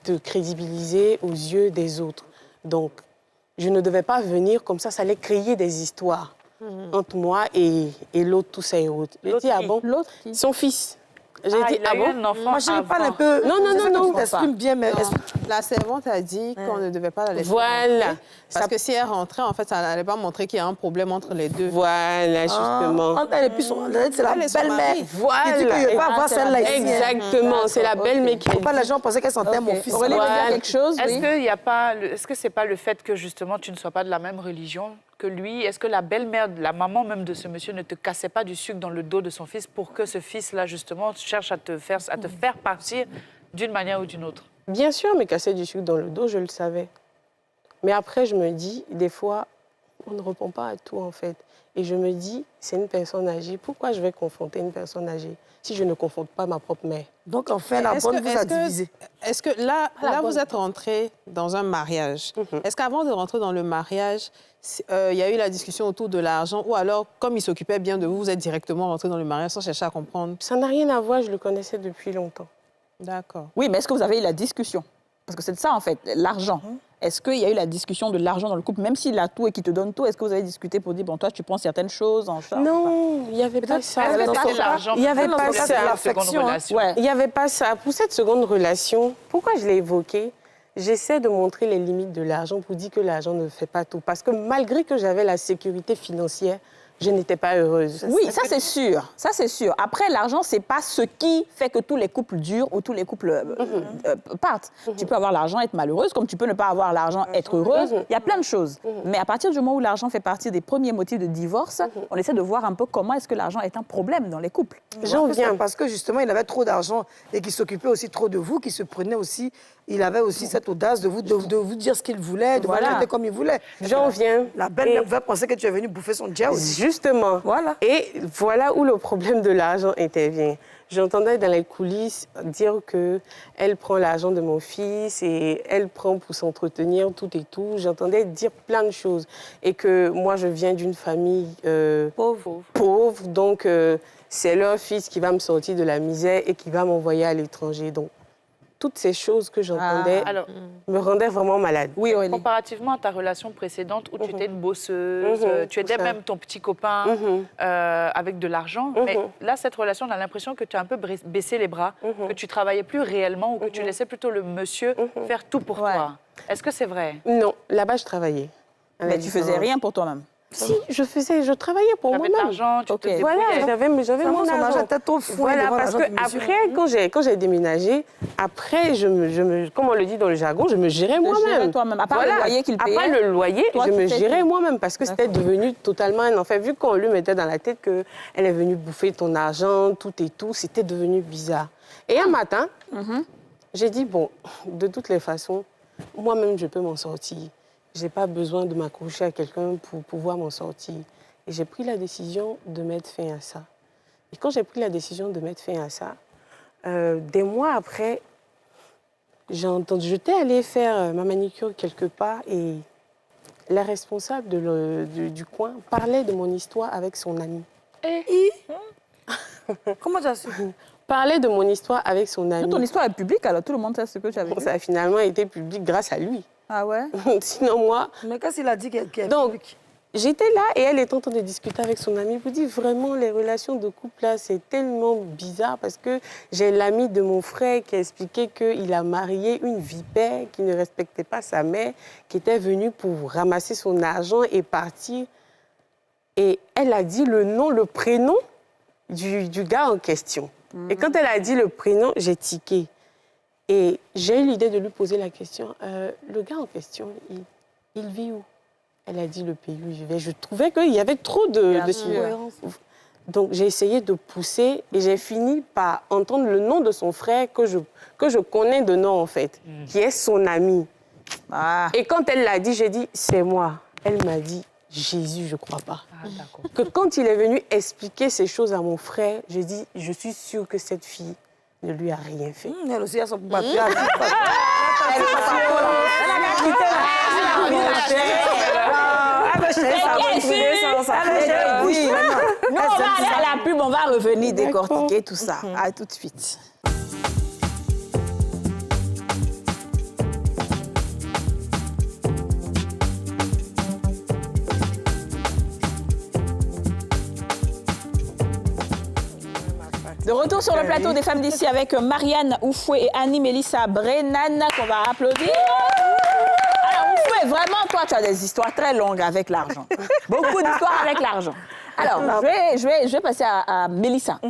te crédibiliser aux yeux des autres. Donc, je ne devais pas venir comme ça allait créer des histoires entre moi et l'autre, tout ça et autres. J'ai dit, ah bon? L'autre qui? Son fils. J'ai dit, il a ah eu bon? un enfant Moi, je avant. parle un peu. Non, non, Je sais non, que non. Tu t'exprimes bien, mais... La servante a dit qu'on ne devait pas la laisser Voilà. rentrer. Parce que si elle rentrait, en fait, ça n'allait pas montrer qu'il y a un problème entre les deux. Voilà, justement. Entre elle et puis c'est la Elle et son belle-mère. mari. Voilà. Il dit qu'il ne veut pas voir celle-là ici. Exactement, c'est la belle-mère qui a Faut pas dit. les gens pensaient qu'elle sentait mon fils. Aurélie veut dire Voilà. quelque chose? Est-ce Oui. qu'il y a pas, est-ce que c'est pas le fait que justement tu ne sois pas de la même religion que lui? Est-ce que la belle-mère, la maman même de ce monsieur ne te cassait pas du sucre dans le dos de son fils pour que ce fils-là justement cherche à te faire partir d'une manière ou d'une autre? Bien sûr, mais casser du sucre dans le dos, je le savais. Mais après, je me dis, des fois, on ne répond pas à tout, en fait. Et je me dis, c'est une personne âgée. Pourquoi je vais confronter une personne âgée si je ne confronte pas ma propre mère? Donc, enfin, la bonne vous a divisé. Est-ce que là vous êtes rentrés dans un mariage. Est-ce qu'avant de rentrer dans le mariage, il y a eu la discussion autour de l'argent ou alors, comme il s'occupait bien de vous, vous êtes directement rentrés dans le mariage sans chercher à comprendre? Ça n'a rien à voir, je le connaissais depuis longtemps. D'accord. Oui, mais est-ce que vous avez eu la discussion? Parce que c'est de ça, en fait, l'argent. Est-ce qu'il y a eu la discussion de l'argent dans le couple? Même s'il a tout et qu'il te donne tout, est-ce que vous avez discuté pour dire, bon, toi, tu prends certaines choses en charge? Non, il n'y avait pas ça. Est-ce que pas c'était ça. l'argent? Il y avait Peut-être pas dans ça. la L'affection, seconde hein. relation. Ouais. Il n'y avait pas ça. Pour cette seconde relation, pourquoi je l'ai évoqué? J'essaie de montrer les limites de l'argent pour dire que l'argent ne fait pas tout. Parce que malgré que j'avais la sécurité financière, je n'étais pas heureuse. Oui, ça c'est sûr. Ça c'est sûr. Après, l'argent, c'est pas ce qui fait que tous les couples durent ou tous les couples partent. Tu peux avoir l'argent, être malheureuse, comme tu peux ne pas avoir l'argent, être heureuse. Il y a plein de choses. Mais à partir du moment où l'argent fait partie des premiers motifs de divorce, on essaie de voir un peu comment est-ce que l'argent est un problème dans les couples. J'en viens. Parce que justement, il avait trop d'argent et qu'il s'occupait aussi trop de vous, qu'il se prenait aussi. Il avait aussi cette audace de vous dire ce qu'il voulait, de vous traiter comme il voulait. J'en viens. La belle-mère pouvait penser que tu es venu bouffer son dia aussi. Justement. Voilà. Et voilà où le problème de l'argent intervient. J'entendais dans les coulisses dire qu'elle prend l'argent de mon fils et elle prend pour s'entretenir, tout et tout. J'entendais dire plein de choses. Et que moi, je viens d'une famille pauvre. Donc, c'est leur fils qui va me sortir de la misère et qui va m'envoyer à l'étranger. Donc, toutes ces choses que j'entendais Alors, me rendaient vraiment malade. Oui, Aurélie. comparativement à ta relation précédente où tu étais une bosseuse, tu aidais ça. même ton petit copain avec de l'argent, mais là, cette relation, on a l'impression que tu as un peu baissé les bras, que tu travaillais plus réellement ou que tu laissais plutôt le monsieur faire tout pour toi. Est-ce que c'est vrai? Non, là-bas, je travaillais. Mais tu faisais rien pour toi-même. Si, je travaillais pour Tu avais de moi-même. l'argent, tu te Voilà, débrouillais. j'avais mon Son argent argent. était trop fou. Voilà, devant parce l'argent que du monsieur. après, quand j'ai déménagé, après, comme on le dit dans le jargon, je me gérais gérais moi-même. toi-même. À part le loyer qu'il payait, Après le loyer, toi, je tu me fais gérais tout. moi-même parce que c'était devenu totalement un enfer. Vu qu'on lui mettait dans la tête qu'elle est venue bouffer ton argent, tout et tout, c'était devenu bizarre. Et un matin, j'ai dit, bon, de toutes les façons, moi-même, je peux m'en sortir. Je n'ai pas besoin de m'accrocher à quelqu'un pour pouvoir m'en sortir. Et j'ai pris la décision de mettre fin à ça. Et quand j'ai pris la décision de mettre fin à ça, des mois après, j'ai entendu, j'étais allée faire ma manicure quelque part et la responsable du coin parlait de mon histoire avec son ami. Comment tu as su? Parlait de mon histoire avec son ami. Ton histoire est publique, alors tout le monde sait ce que tu avais dit. Ça a finalement été public grâce à lui. Ah ouais? Sinon, moi... Mais qu'est-ce qu'il a dit qu'elle est Donc, publique? j'étais là et elle était en train de discuter avec son ami. Je vous dis, vraiment, les relations de couple, là, c'est tellement bizarre parce que j'ai l'ami de mon frère qui a expliqué qu'il a marié une vipère qui ne respectait pas sa mère, qui était venue pour ramasser son argent et partir. Et elle a dit le nom, le prénom du gars en question. Et quand elle a dit le prénom, j'ai tiqué. Et j'ai eu l'idée de lui poser la question. Le gars en question, il vit où? Elle a dit le pays où il vivait. Je trouvais qu'il y avait trop de incohérences. Donc j'ai essayé de pousser et j'ai fini par entendre le nom de son frère que je connais de nom en fait, qui est son ami. Ah. Et quand elle l'a dit, j'ai dit c'est moi. Elle m'a dit Jésus, je crois pas. Que quand il est venu expliquer ces choses à mon frère, j'ai dit je suis sûre que cette fille ne lui a rien fait. Elle aussi a son papier. Nous, on va aller à la pub, on va revenir décortiquer tout ça. À tout de suite. De retour sur le plateau des femmes d'ici avec Marianne Oufoué et Annie-Mélissa Brennan, qu'on va applaudir. Alors, Oufoué, vraiment, toi, tu as des histoires très longues avec l'argent. Beaucoup d'histoires avec l'argent. Alors, je vais passer à Mélissa.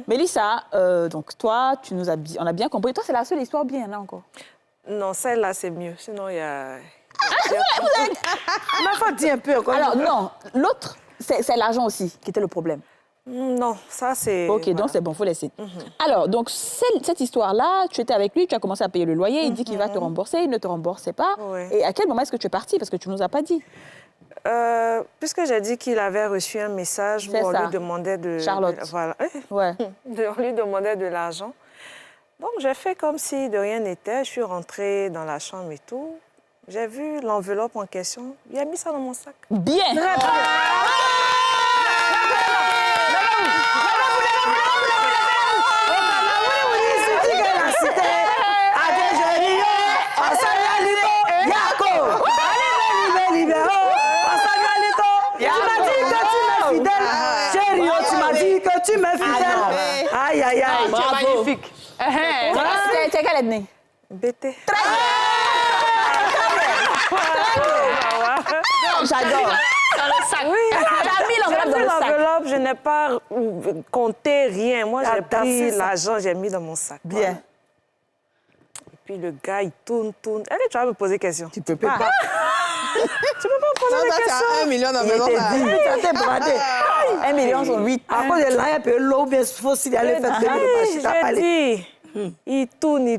Mélissa, donc toi, on a bien compris. Toi, c'est la seule histoire bien, là, encore. Non, celle-là, c'est mieux. Sinon, il y a... Ma femme dit un peu encore. Alors, non, l'autre, c'est l'argent aussi qui était le problème. Non, ça, c'est... Ok, donc c'est bon, il faut laisser. Alors, donc, cette histoire-là, tu étais avec lui, tu as commencé à payer le loyer, il dit qu'il va te rembourser, il ne te remboursait pas. Ouais. Et à quel moment est-ce que tu es partie? Parce que tu ne nous as pas dit. Puisque j'ai dit qu'il avait reçu un message où on lui demandait de... Charlotte. Voilà. Ouais. On lui demandait de l'argent. Donc, j'ai fait comme si de rien n'était. Je suis rentrée dans la chambre et tout. J'ai vu l'enveloppe en question. Il a mis ça dans mon sac. Bien. Très bien. Tu m'es fidèle. Aïe, aïe, aïe. Tu es magnifique. T'es quelle ethnie? BT. J'adore. Oui. T'as mis l'enveloppe dans le sac. L'enveloppe, je n'ai pas compté rien. Moi, j'ai pris l'argent, j'ai mis dans mon sac. Bien. Et puis le gars, il tourne. Allez, tu vas me poser question. Tu peux pas. Tu peux pas me poser des questions. Tu as 1 million dans Il était le bradé. 1 million sur 8. À cause de là, il y a peu l'eau, bien faut s'il allait faire payer le marché. T'as J'ai parlé. dit, il tourne.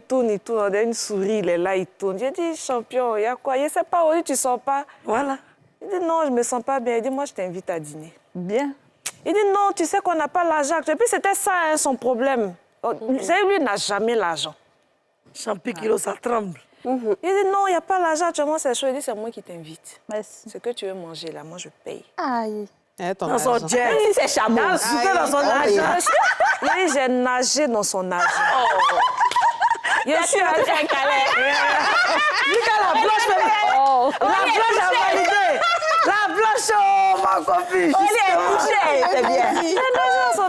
On a une souris, il est là, il tourne. J'ai dit, champion, il y a quoi? Je ne sais pas, aujourd'hui, tu ne sors pas. Voilà. Il dit, non, je ne me sens pas bien. Il dit, moi, je t'invite à dîner. Bien. Il dit, non, tu sais qu'on n'a pas l'argent. Et puis, c'était ça, hein, son problème. Vous savez, lui, il n'a jamais l'argent. Champi kilo, ça tremble. Il dit, non, il n'y a pas l'argent. Actuellement, c'est chaud. Il dit, c'est moi qui t'invite. Merci. Ce que tu veux manger, là, moi, je paye. Aïe. Dans son jet. C'est chameau. Il a sauté dans son argent. Il dit, j'ai nagé dans son argent. Je suis allée faire un câlin. La blanche, la blanche a validé. La blanche, oh, ma copine. C'est bien.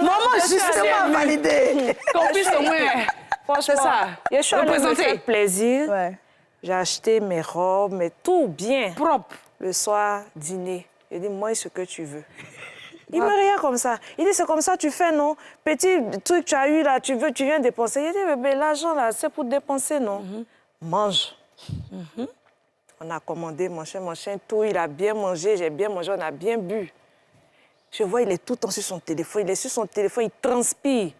Maman, justement, validé. Qu'on puisse au moins... Franchement, ça. Je suis allée me Représenter. faire plaisir. Ouais. J'ai acheté mes robes, mais tout bien. Propre. Le soir, dîner. Il dit, moi, ce que tu veux. Il me regarde comme ça. Il dit, c'est comme ça tu fais, non? Petit truc que tu as eu là, tu viens dépenser. Il dit, mais l'argent là, c'est pour dépenser, non? Mange. On a commandé, mon chien, tout. Il a bien mangé, j'ai bien mangé, on a bien bu. Je vois, il est tout le temps sur son téléphone. Il est sur son téléphone, il transpire.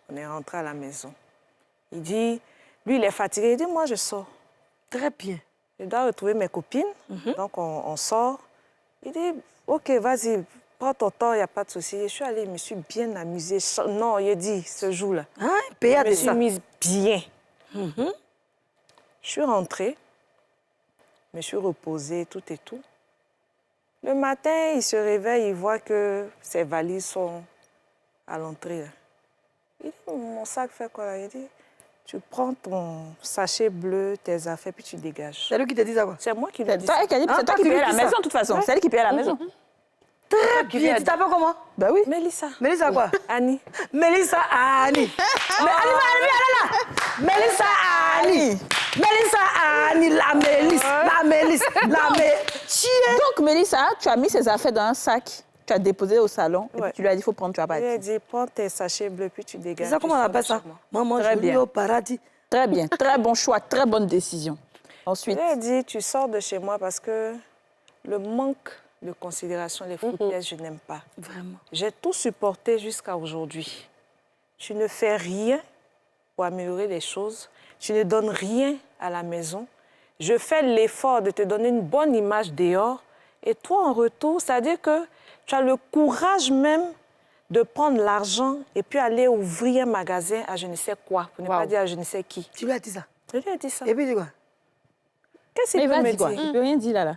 On est rentré à la maison. Il dit, lui, il est fatigué. Il dit, moi, je sors. Très bien. Je dois retrouver mes copines. Donc, on sort. Il dit, OK, vas-y, prends ton temps, il n'y a pas de souci. Je suis allée, je me suis bien amusée. Non, il dit, ce jour-là. Hein? Payer Je à me des suis ça. mise bien. Je suis rentrée, je me suis reposée, tout et tout. Le matin, il se réveille, il voit que ses valises sont à l'entrée. Là. Il dit, mon sac fait quoi là? Il dit, tu prends ton sachet bleu, tes affaires, puis tu dégages. C'est lui qui te dit ça, quoi? C'est moi qui lui C'est dis toi ça. qui as dit, c'est toi qui payais la maison, de toute façon. C'est elle qui payait la maison. Très bien. Tu t'appelles comment? Bah oui. Mélissa. Mélissa quoi? Annie. Mélissa Annie. Mais Annie, là. Mélissa Annie. Mélissa Annie, la Mélisse. La Mélisse. La Mélisse. Donc, Mélissa, tu as mis ses affaires dans un sac, tu as déposé au salon, et Ouais. puis tu lui as dit, il faut prendre, tu as pas Je lui ai dit. dit, prends tes sachets bleus, puis tu dégages. C'est ça comment on appelle ça? Maman, Très je bien. vis au paradis. Très bien, très bon choix, très bonne décision. Ensuite, Je lui ai dit, tu sors de chez moi parce que le manque de considération, les foutaises, je n'aime pas. Vraiment. J'ai tout supporté jusqu'à aujourd'hui. Tu ne fais rien pour améliorer les choses. Tu ne donnes rien à la maison. Je fais l'effort de te donner une bonne image dehors. Et toi, en retour, c'est-à-dire que tu as le courage même de prendre l'argent et puis aller ouvrir un magasin à je ne sais quoi, pour ne pas dire à je ne sais qui. Tu lui as dit ça? Je lui ai dit ça. Et puis, dis quoi? Qu'est-ce mais qu'il peut me vas-y, quoi. dire? Tu peux rien dire là.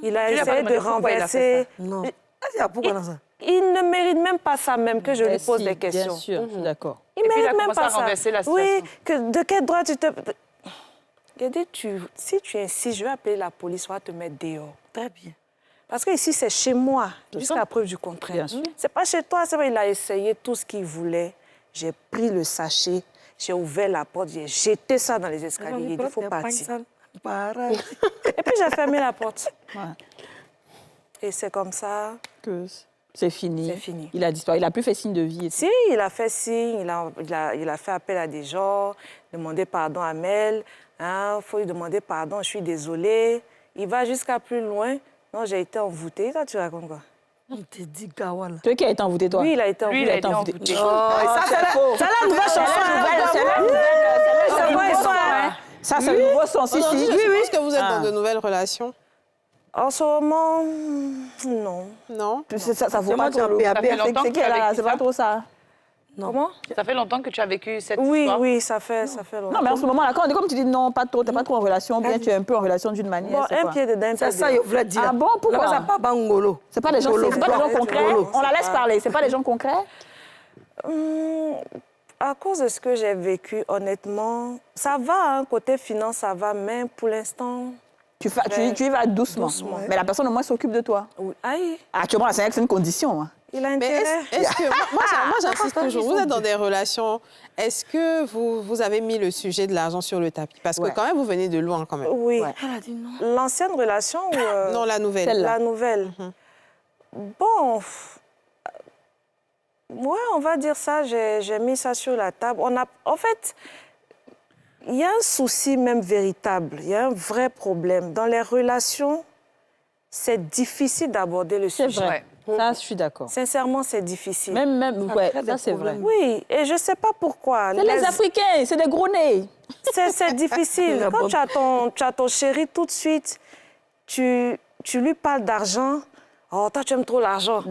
Il a Tu lui as pas essayé de demandé pourquoi il a fait renverser. Non. Ah, pourquoi dans ça? Il ne mérite même pas ça, même que je lui Eh pose si, des questions. Bien sûr, je suis d'accord. Il Et puis, il a mérite même commencé pas à ça. renverser la Oui, situation. que de quel droit tu te... Il a dit, si tu insistes, je vais appeler la police, on va te mettre dehors. Très bien. Parce que ici, c'est chez moi, C'est jusqu'à ça. preuve du contraire. Bien sûr. C'est pas chez toi, c'est vrai, il a essayé tout ce qu'il voulait. J'ai pris le sachet, j'ai ouvert la porte, j'ai jeté ça dans les escaliers. Il dit, il faut partir. Pareil. Et puis, j'ai fermé la porte. Ouais. Et c'est comme ça. Que c'est fini. C'est fini. Il a disparu, il n'a plus fait signe de vie. Et tout. Si, il a fait signe, il a fait appel à des gens, demandé pardon à Mel. Il faut lui demander pardon, je suis désolée. Il va jusqu'à plus loin. Non, j'ai été envoûtée. Toi, tu racontes quoi? On te dit Gawa, là. Tu qui a été envoûté, toi? Oui, il a été Lui, envoûté. il a été envoûté. envoûté. Ça, c'est faux. C'est la nouvelle chanson. C'est la nouvelle C'est quoi, histoire, hein? Ça, c'est le nouveau son. Si, Aujourd'hui, si. je suppose que vous êtes dans de nouvelles relations. En ce moment, non. Non? Ça vaut Comment pas tu as trop. payé à Ça fait longtemps C'est que tu qu'elle as a, vécu c'est pas ça? trop ça. Comment? Ça fait longtemps que tu as vécu cette Oui, histoire? oui, ça fait longtemps. Non, mais en ce moment-là, quand on dit comme tu dis non, pas trop, t'es pas trop en relation, bien tu es un peu en relation d'une manière. Bon, c'est un quoi? pied dedans, un pied C'est ça, il dehors. voulait dire. Ah bon, pourquoi? Là, ça pas Bangolo. C'est pas des gens, c'est pas des gens concrets. On la laisse parler. C'est pas des gens concrets. À cause de ce que j'ai vécu, honnêtement, ça va, hein, côté finance, ça va, mais pour l'instant, Tu y vas doucement. Doucement. Mais la personne au moins s'occupe de toi. oui. Aïe, Actuellement, c'est une condition. Hein. il a Mais intérêt. est-ce que... Moi, j'insiste toujours. Vous êtes dans des relations. Est-ce que vous avez mis le sujet de l'argent sur le tapis? Parce que Ouais. quand même, vous venez de loin, quand même. Oui. Ouais. Elle a dit non. L'ancienne relation ou Non, la nouvelle. Celle-là. la nouvelle? Bon, ouais, on va dire ça, j'ai mis ça sur la table. En fait, il y a un souci même véritable, il y a un vrai problème. Dans les relations, c'est difficile d'aborder le C'est sujet. vrai. Ça, je suis d'accord. Sincèrement, c'est difficile. Même, ouais, crée des ça, c'est vrai. problèmes. Oui, et je ne sais pas pourquoi. C'est les Africains, c'est des gros nez. C'est difficile. La Quand bonne- tu as ton chéri tout de suite, tu lui parles d'argent. Oh, toi, tu aimes trop l'argent.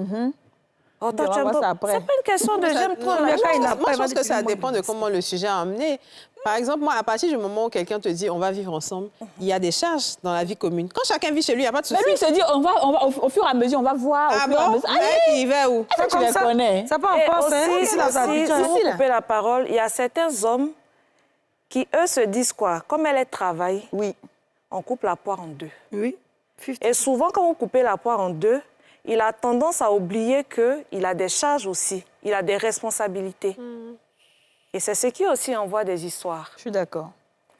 Oh, toi, On tu va aimes voir trop... ça après. C'est pas une question de j'aime trop Non, mais l'argent. moi, je pense que ça dépend de comment le sujet a amené. Par exemple, moi, à partir du moment où quelqu'un te dit on va vivre ensemble, il y a des charges dans la vie commune. Quand chacun vit chez lui, il n'y a pas de souci. Mais lui, il se dit, on va, au fur et à mesure, on va voir. Ah au fur et à bon? mesure. Mec, il va où? Est-ce que tu les connais? Ça pas en Et France, hein? aussi, Ici, dans si Abidjan. vous coupez la parole, il y a certains hommes qui, eux, se disent quoi? Comme elle travaille, Oui. on coupe la poire en deux. Oui. 50. Et souvent, quand vous coupez la poire en deux, il a tendance à oublier qu'il a des charges aussi, il a des responsabilités. Et c'est ce qui aussi envoie des histoires. Je suis d'accord.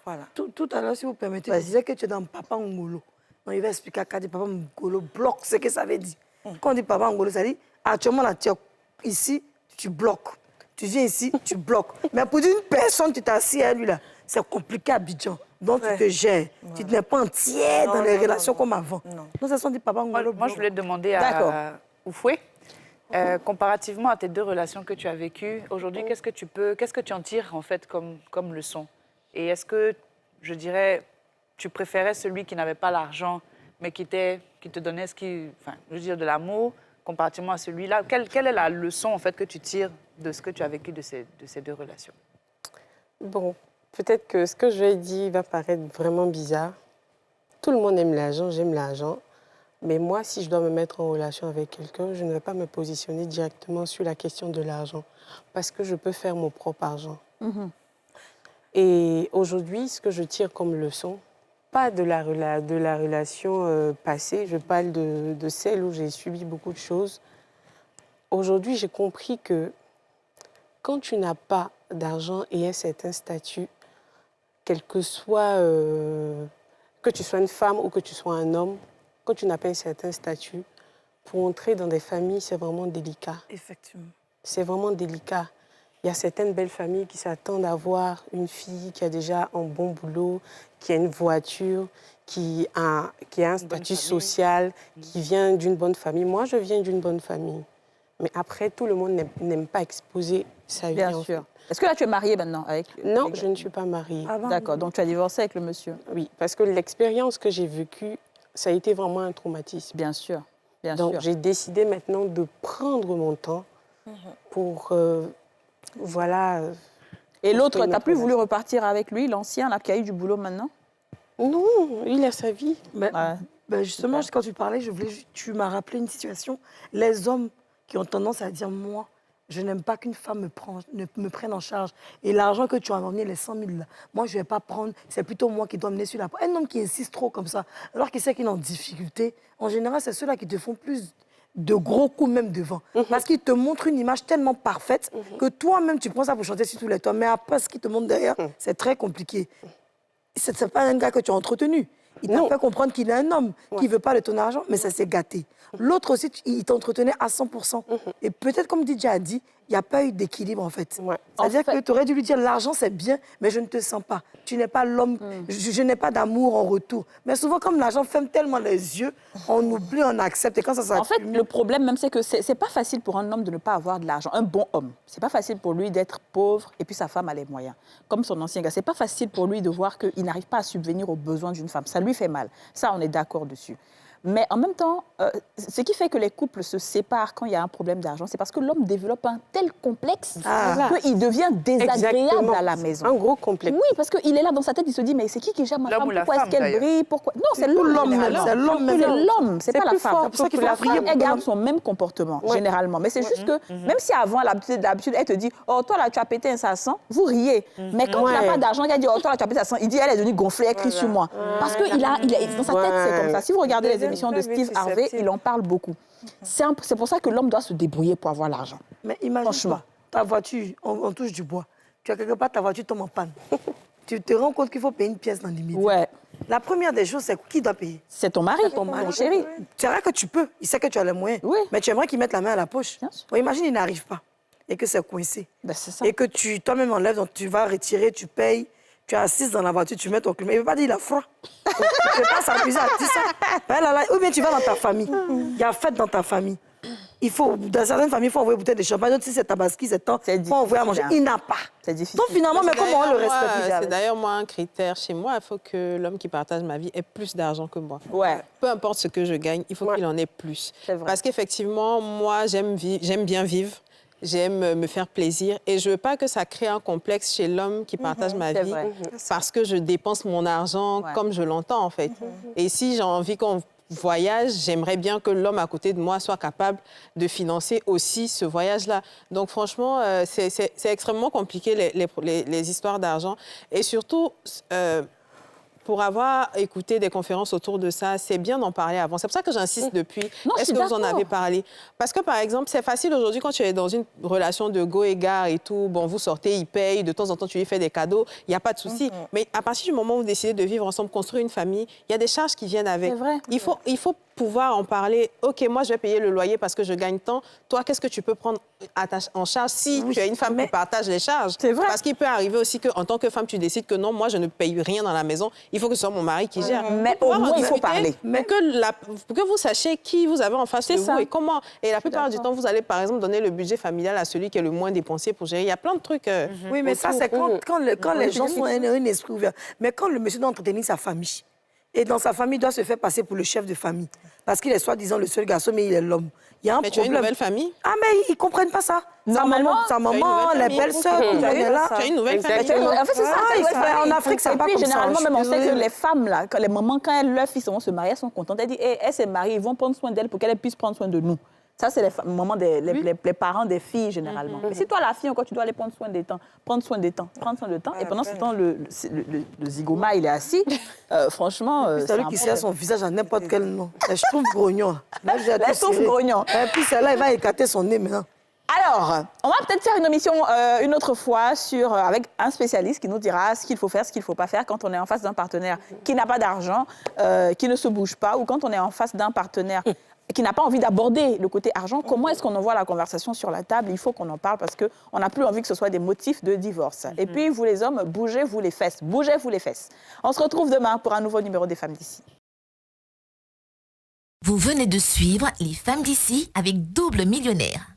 Voilà. Tout à l'heure, si vous permettez, je disais que tu es dans Papa Ngolo. Donc, il va expliquer à Kadi, Papa Ngolo bloque ce que ça veut dire. Quand on dit Papa Ngolo, ça dit, actuellement, là, tu es ici, tu bloques. Tu viens ici, tu bloques. Mais pour dire une personne, tu t'assieds à lui, là, c'est compliqué à Abidjan. Donc, Ouais. tu te gères. Tu ne n'es pas entière Non, dans les non, relations non, comme avant. non. Donc, ça sont des Papa Ngolo. Moi, je voulais te demander D'accord. à Oufoué, comparativement à tes deux relations que tu as vécues, aujourd'hui, qu'est-ce que tu en tires, en fait, comme leçon? Et est-ce que, je dirais, tu préférais celui qui n'avait pas l'argent, mais qui te donnait de l'amour, comparativement à celui-là? Quelle est la leçon, en fait, que tu tires de ce que tu as vécu de ces deux relations? Bon, Peut-être que ce que je vais dire va paraître vraiment bizarre. Tout le monde aime l'argent, j'aime l'argent. Mais moi, si je dois me mettre en relation avec quelqu'un, je ne vais pas me positionner directement sur la question de l'argent. Parce que je peux faire mon propre argent. Et aujourd'hui, ce que je tire comme leçon, pas de la relation passée, je parle de celle où j'ai subi beaucoup de choses. Aujourd'hui, j'ai compris que quand tu n'as pas d'argent et un certain statut, quel que soit, que tu sois une femme ou que tu sois un homme, quand tu n'as pas un certain statut, pour entrer dans des familles, c'est vraiment délicat. Effectivement. C'est vraiment délicat. Il y a certaines belles familles qui s'attendent à avoir une fille qui a déjà un bon boulot, qui a une voiture, qui a un statut social, qui vient d'une bonne famille. Moi, je viens d'une bonne famille. Mais après, tout le monde n'aime pas exposer sa vie. Bien sûr. Est-ce que là, tu es mariée maintenant avec... Non, je ne suis pas mariée. Ah bon? D'accord, donc tu as divorcé avec le monsieur. Oui, parce que l'expérience que j'ai vécue, ça a été vraiment un traumatisme. Bien sûr, bien Donc, sûr. j'ai décidé maintenant de prendre mon temps pour, voilà... Et l'autre, construire tu n'as notre plus voulu relation. repartir avec lui, l'ancien, là, qui a eu du boulot maintenant? Non, il a sa vie. Mais, Ouais. ben justement, quand tu parlais, tu m'as rappelé une situation. Les hommes qui ont tendance à dire, moi, je n'aime pas qu'une femme me prenne en charge. Et l'argent que tu as emmené, les 100 000, là, moi, je ne vais pas prendre. C'est plutôt moi qui dois mener sur la... Un homme qui insiste trop comme ça, alors qu'il sait qu'il est en difficulté, en général, c'est ceux-là qui te font plus de gros coups même devant. Parce qu'ils te montrent une image tellement parfaite que toi-même, tu prends ça pour chanter sur tous les toits. Mais après, ce qu'ils te montrent derrière, c'est très compliqué. Ce n'est pas un gars que tu as entretenu. Il t'a fait comprendre qu'il est un homme qui ne veut pas de ton argent, mais ça s'est gâté. L'autre aussi, il t'entretenait à 100%. Et peut-être, comme DJ a dit, il n'y a pas eu d'équilibre, en fait. Ouais. C'est-à-dire que tu aurais dû lui dire, l'argent, c'est bien, mais je ne te sens pas. Tu n'es pas l'homme, je n'ai pas d'amour en retour. Mais souvent, comme l'argent ferme tellement les yeux, on oublie, on accepte. Et quand ça s'accumule... En fait, le problème même, c'est que c'est pas facile pour un homme de ne pas avoir de l'argent. Un bon homme, c'est pas facile pour lui d'être pauvre et puis sa femme a les moyens. Comme son ancien gars, c'est pas facile pour lui de voir qu'il n'arrive pas à subvenir aux besoins d'une femme. Ça lui fait mal. Ça, on est d'accord dessus. Mais en même temps, ce qui fait que les couples se séparent quand il y a un problème d'argent, c'est parce que l'homme développe un tel complexe qu'il devient désagréable Exactement. à la maison. Un gros complexe. Oui, parce qu'il est là dans sa tête, il se dit, mais c'est qui gère ma L'homme femme? ou la Pourquoi est-ce femme, qu'elle d'ailleurs. brille? Pourquoi... Non, c'est l'homme. l'homme même, généralement. c'est l'homme même. C'est l'homme, c'est pas la plus femme. fort. C'est pour ça qu'il faut La prier femme, pour elle garde l'homme. son même comportement, généralement. Mais c'est juste que, même si avant, d'habitude, elle te dit, oh, toi, là, tu as pété un 500, vous riez. Mais quand il n'a pas d'argent, elle dit, oh, toi, là, tu as pété un 500, il dit, elle est devenue gonflée, elle crie sur moi. Parce que dans sa tête, c'est comme ça. Si vous regardez les émissions de Steve Harvey, il en parle beaucoup. C'est pour ça que l'homme doit se débrouiller pour avoir l'argent. Mais imagine Franchement. ta voiture, on touche du bois. Tu as quelque part, ta voiture tombe en panne. Tu te rends compte qu'il faut payer une pièce dans l'immédiat. Ouais, La première des choses, c'est qui doit payer? c'est ton mari, Ton mari. chéri. C'est vrai que tu peux. Il sait que tu as les moyens. Oui. Mais tu aimerais qu'il mette la main à la poche. Bien sûr. Bon, imagine, il n'arrive pas. Et que c'est coincé. Ben, c'est ça. Et que toi-même enlèves, donc tu vas retirer, tu payes. Tu es assise dans la voiture, tu mets ton climat. Il ne veut pas dire il a froid. Tu ne peux pas s'amuser à dire ça. Ou bien tu vas dans ta famille. Il y a fête dans ta famille. Dans certaines familles, il faut envoyer bouteille de champagne. D'autres, si c'est tabaski, c'est temps. Il faut envoyer à manger. Il n'a pas. C'est difficile. Donc finalement, mais comment on le D'ailleurs, moi, respecte? c'est d'ailleurs, moi, un critère chez moi. Il faut que l'homme qui partage ma vie ait plus d'argent que moi. Ouais. Peu importe ce que je gagne, il faut qu'il en ait plus. C'est vrai. Parce qu'effectivement, moi, j'aime bien vivre. J'aime me faire plaisir et je veux pas que ça crée un complexe chez l'homme qui partage ma c'est vie vrai. parce que je dépense mon argent comme je l'entends en fait. Et si j'ai envie qu'on voyage, j'aimerais bien que l'homme à côté de moi soit capable de financer aussi ce voyage-là. Donc franchement, c'est extrêmement compliqué les histoires d'argent et surtout... pour avoir écouté des conférences autour de ça, c'est bien d'en parler avant. C'est pour ça que j'insiste depuis. Non, je Est-ce suis que vous en d'accord. avez parlé? Parce que, par exemple, c'est facile aujourd'hui quand tu es dans une relation de go égard et tout. Bon, vous sortez, il paye, de temps en temps, tu lui fais des cadeaux, il n'y a pas de souci. Mais à partir du moment où vous décidez de vivre ensemble, construire une famille, il y a des charges qui viennent avec. C'est vrai. Il faut pouvoir en parler. OK, moi, je vais payer le loyer parce que je gagne tant. Toi, qu'est-ce que tu peux prendre en charge si tu es une femme qui partage les charges? C'est vrai. Parce qu'il peut arriver aussi qu'en tant que femme, tu décides que non, moi, je ne paye rien dans la maison. Il faut que ce soit mon mari qui gère. Mais Pour au pouvoir moins, en il faut discuter, parler. Mais que vous sachiez qui vous avez en face de C'est ça. vous et comment. Et la plupart du temps, vous allez, par exemple, donner le budget familial à celui qui est le moins dépensé pour gérer. Il y a plein de trucs. Oui, mais ça, c'est quand les gens sont un esprit ouvert. Mais quand le monsieur doit entretenir sa famille, et dans sa famille, il doit se faire passer pour le chef de famille. Parce qu'il est soi-disant le seul garçon, mais il est l'homme. Il y a un Mais tu as problème. une nouvelle famille? Ah, mais ils ne comprennent pas ça. Normalement, sa maman, tu as une les nouvelle belles-sœurs, famille. tout le monde est là. Tu as une nouvelle famille? Exactement. En fait, c'est ça. Ah, c'est il vrai, faut- en Afrique, c'est et pas puis, comme ça. généralement, Je suis même, on sait que désolée. les femmes, là, quand les mamans, quand leurs filles vont se marier, elles sont contentes. Elles disent, elle s'est mariée, ils vont prendre soin d'elle pour qu'elle puisse prendre soin de nous. Ça, c'est les mamans, les parents des filles, généralement. Mais si toi, la fille, encore, tu dois aller prendre soin des temps. Prendre soin des temps. Prendre soin de temps. Et pendant ce temps, le zigoma, il est assis. Franchement, C'est lui un qui problème. sert son visage à n'importe quel nom. Je trouve grognon. Les souffles grognons. Et puis celle-là, il va écarter son nez maintenant. Alors, on va peut-être faire une émission une autre fois avec un spécialiste qui nous dira ce qu'il faut faire, ce qu'il ne faut pas faire quand on est en face d'un partenaire qui n'a pas d'argent, qui ne se bouge pas, ou quand on est en face d'un partenaire qui n'a pas envie d'aborder le côté argent. Comment est-ce qu'on envoie la conversation sur la table? Il faut qu'on en parle parce qu'on n'a plus envie que ce soit des motifs de divorce. Et puis, vous les hommes, bougez-vous les fesses. Bougez-vous les fesses. On se retrouve demain pour un nouveau numéro des Femmes d'ici. Vous venez de suivre Les Femmes d'ici avec Double Millionnaire.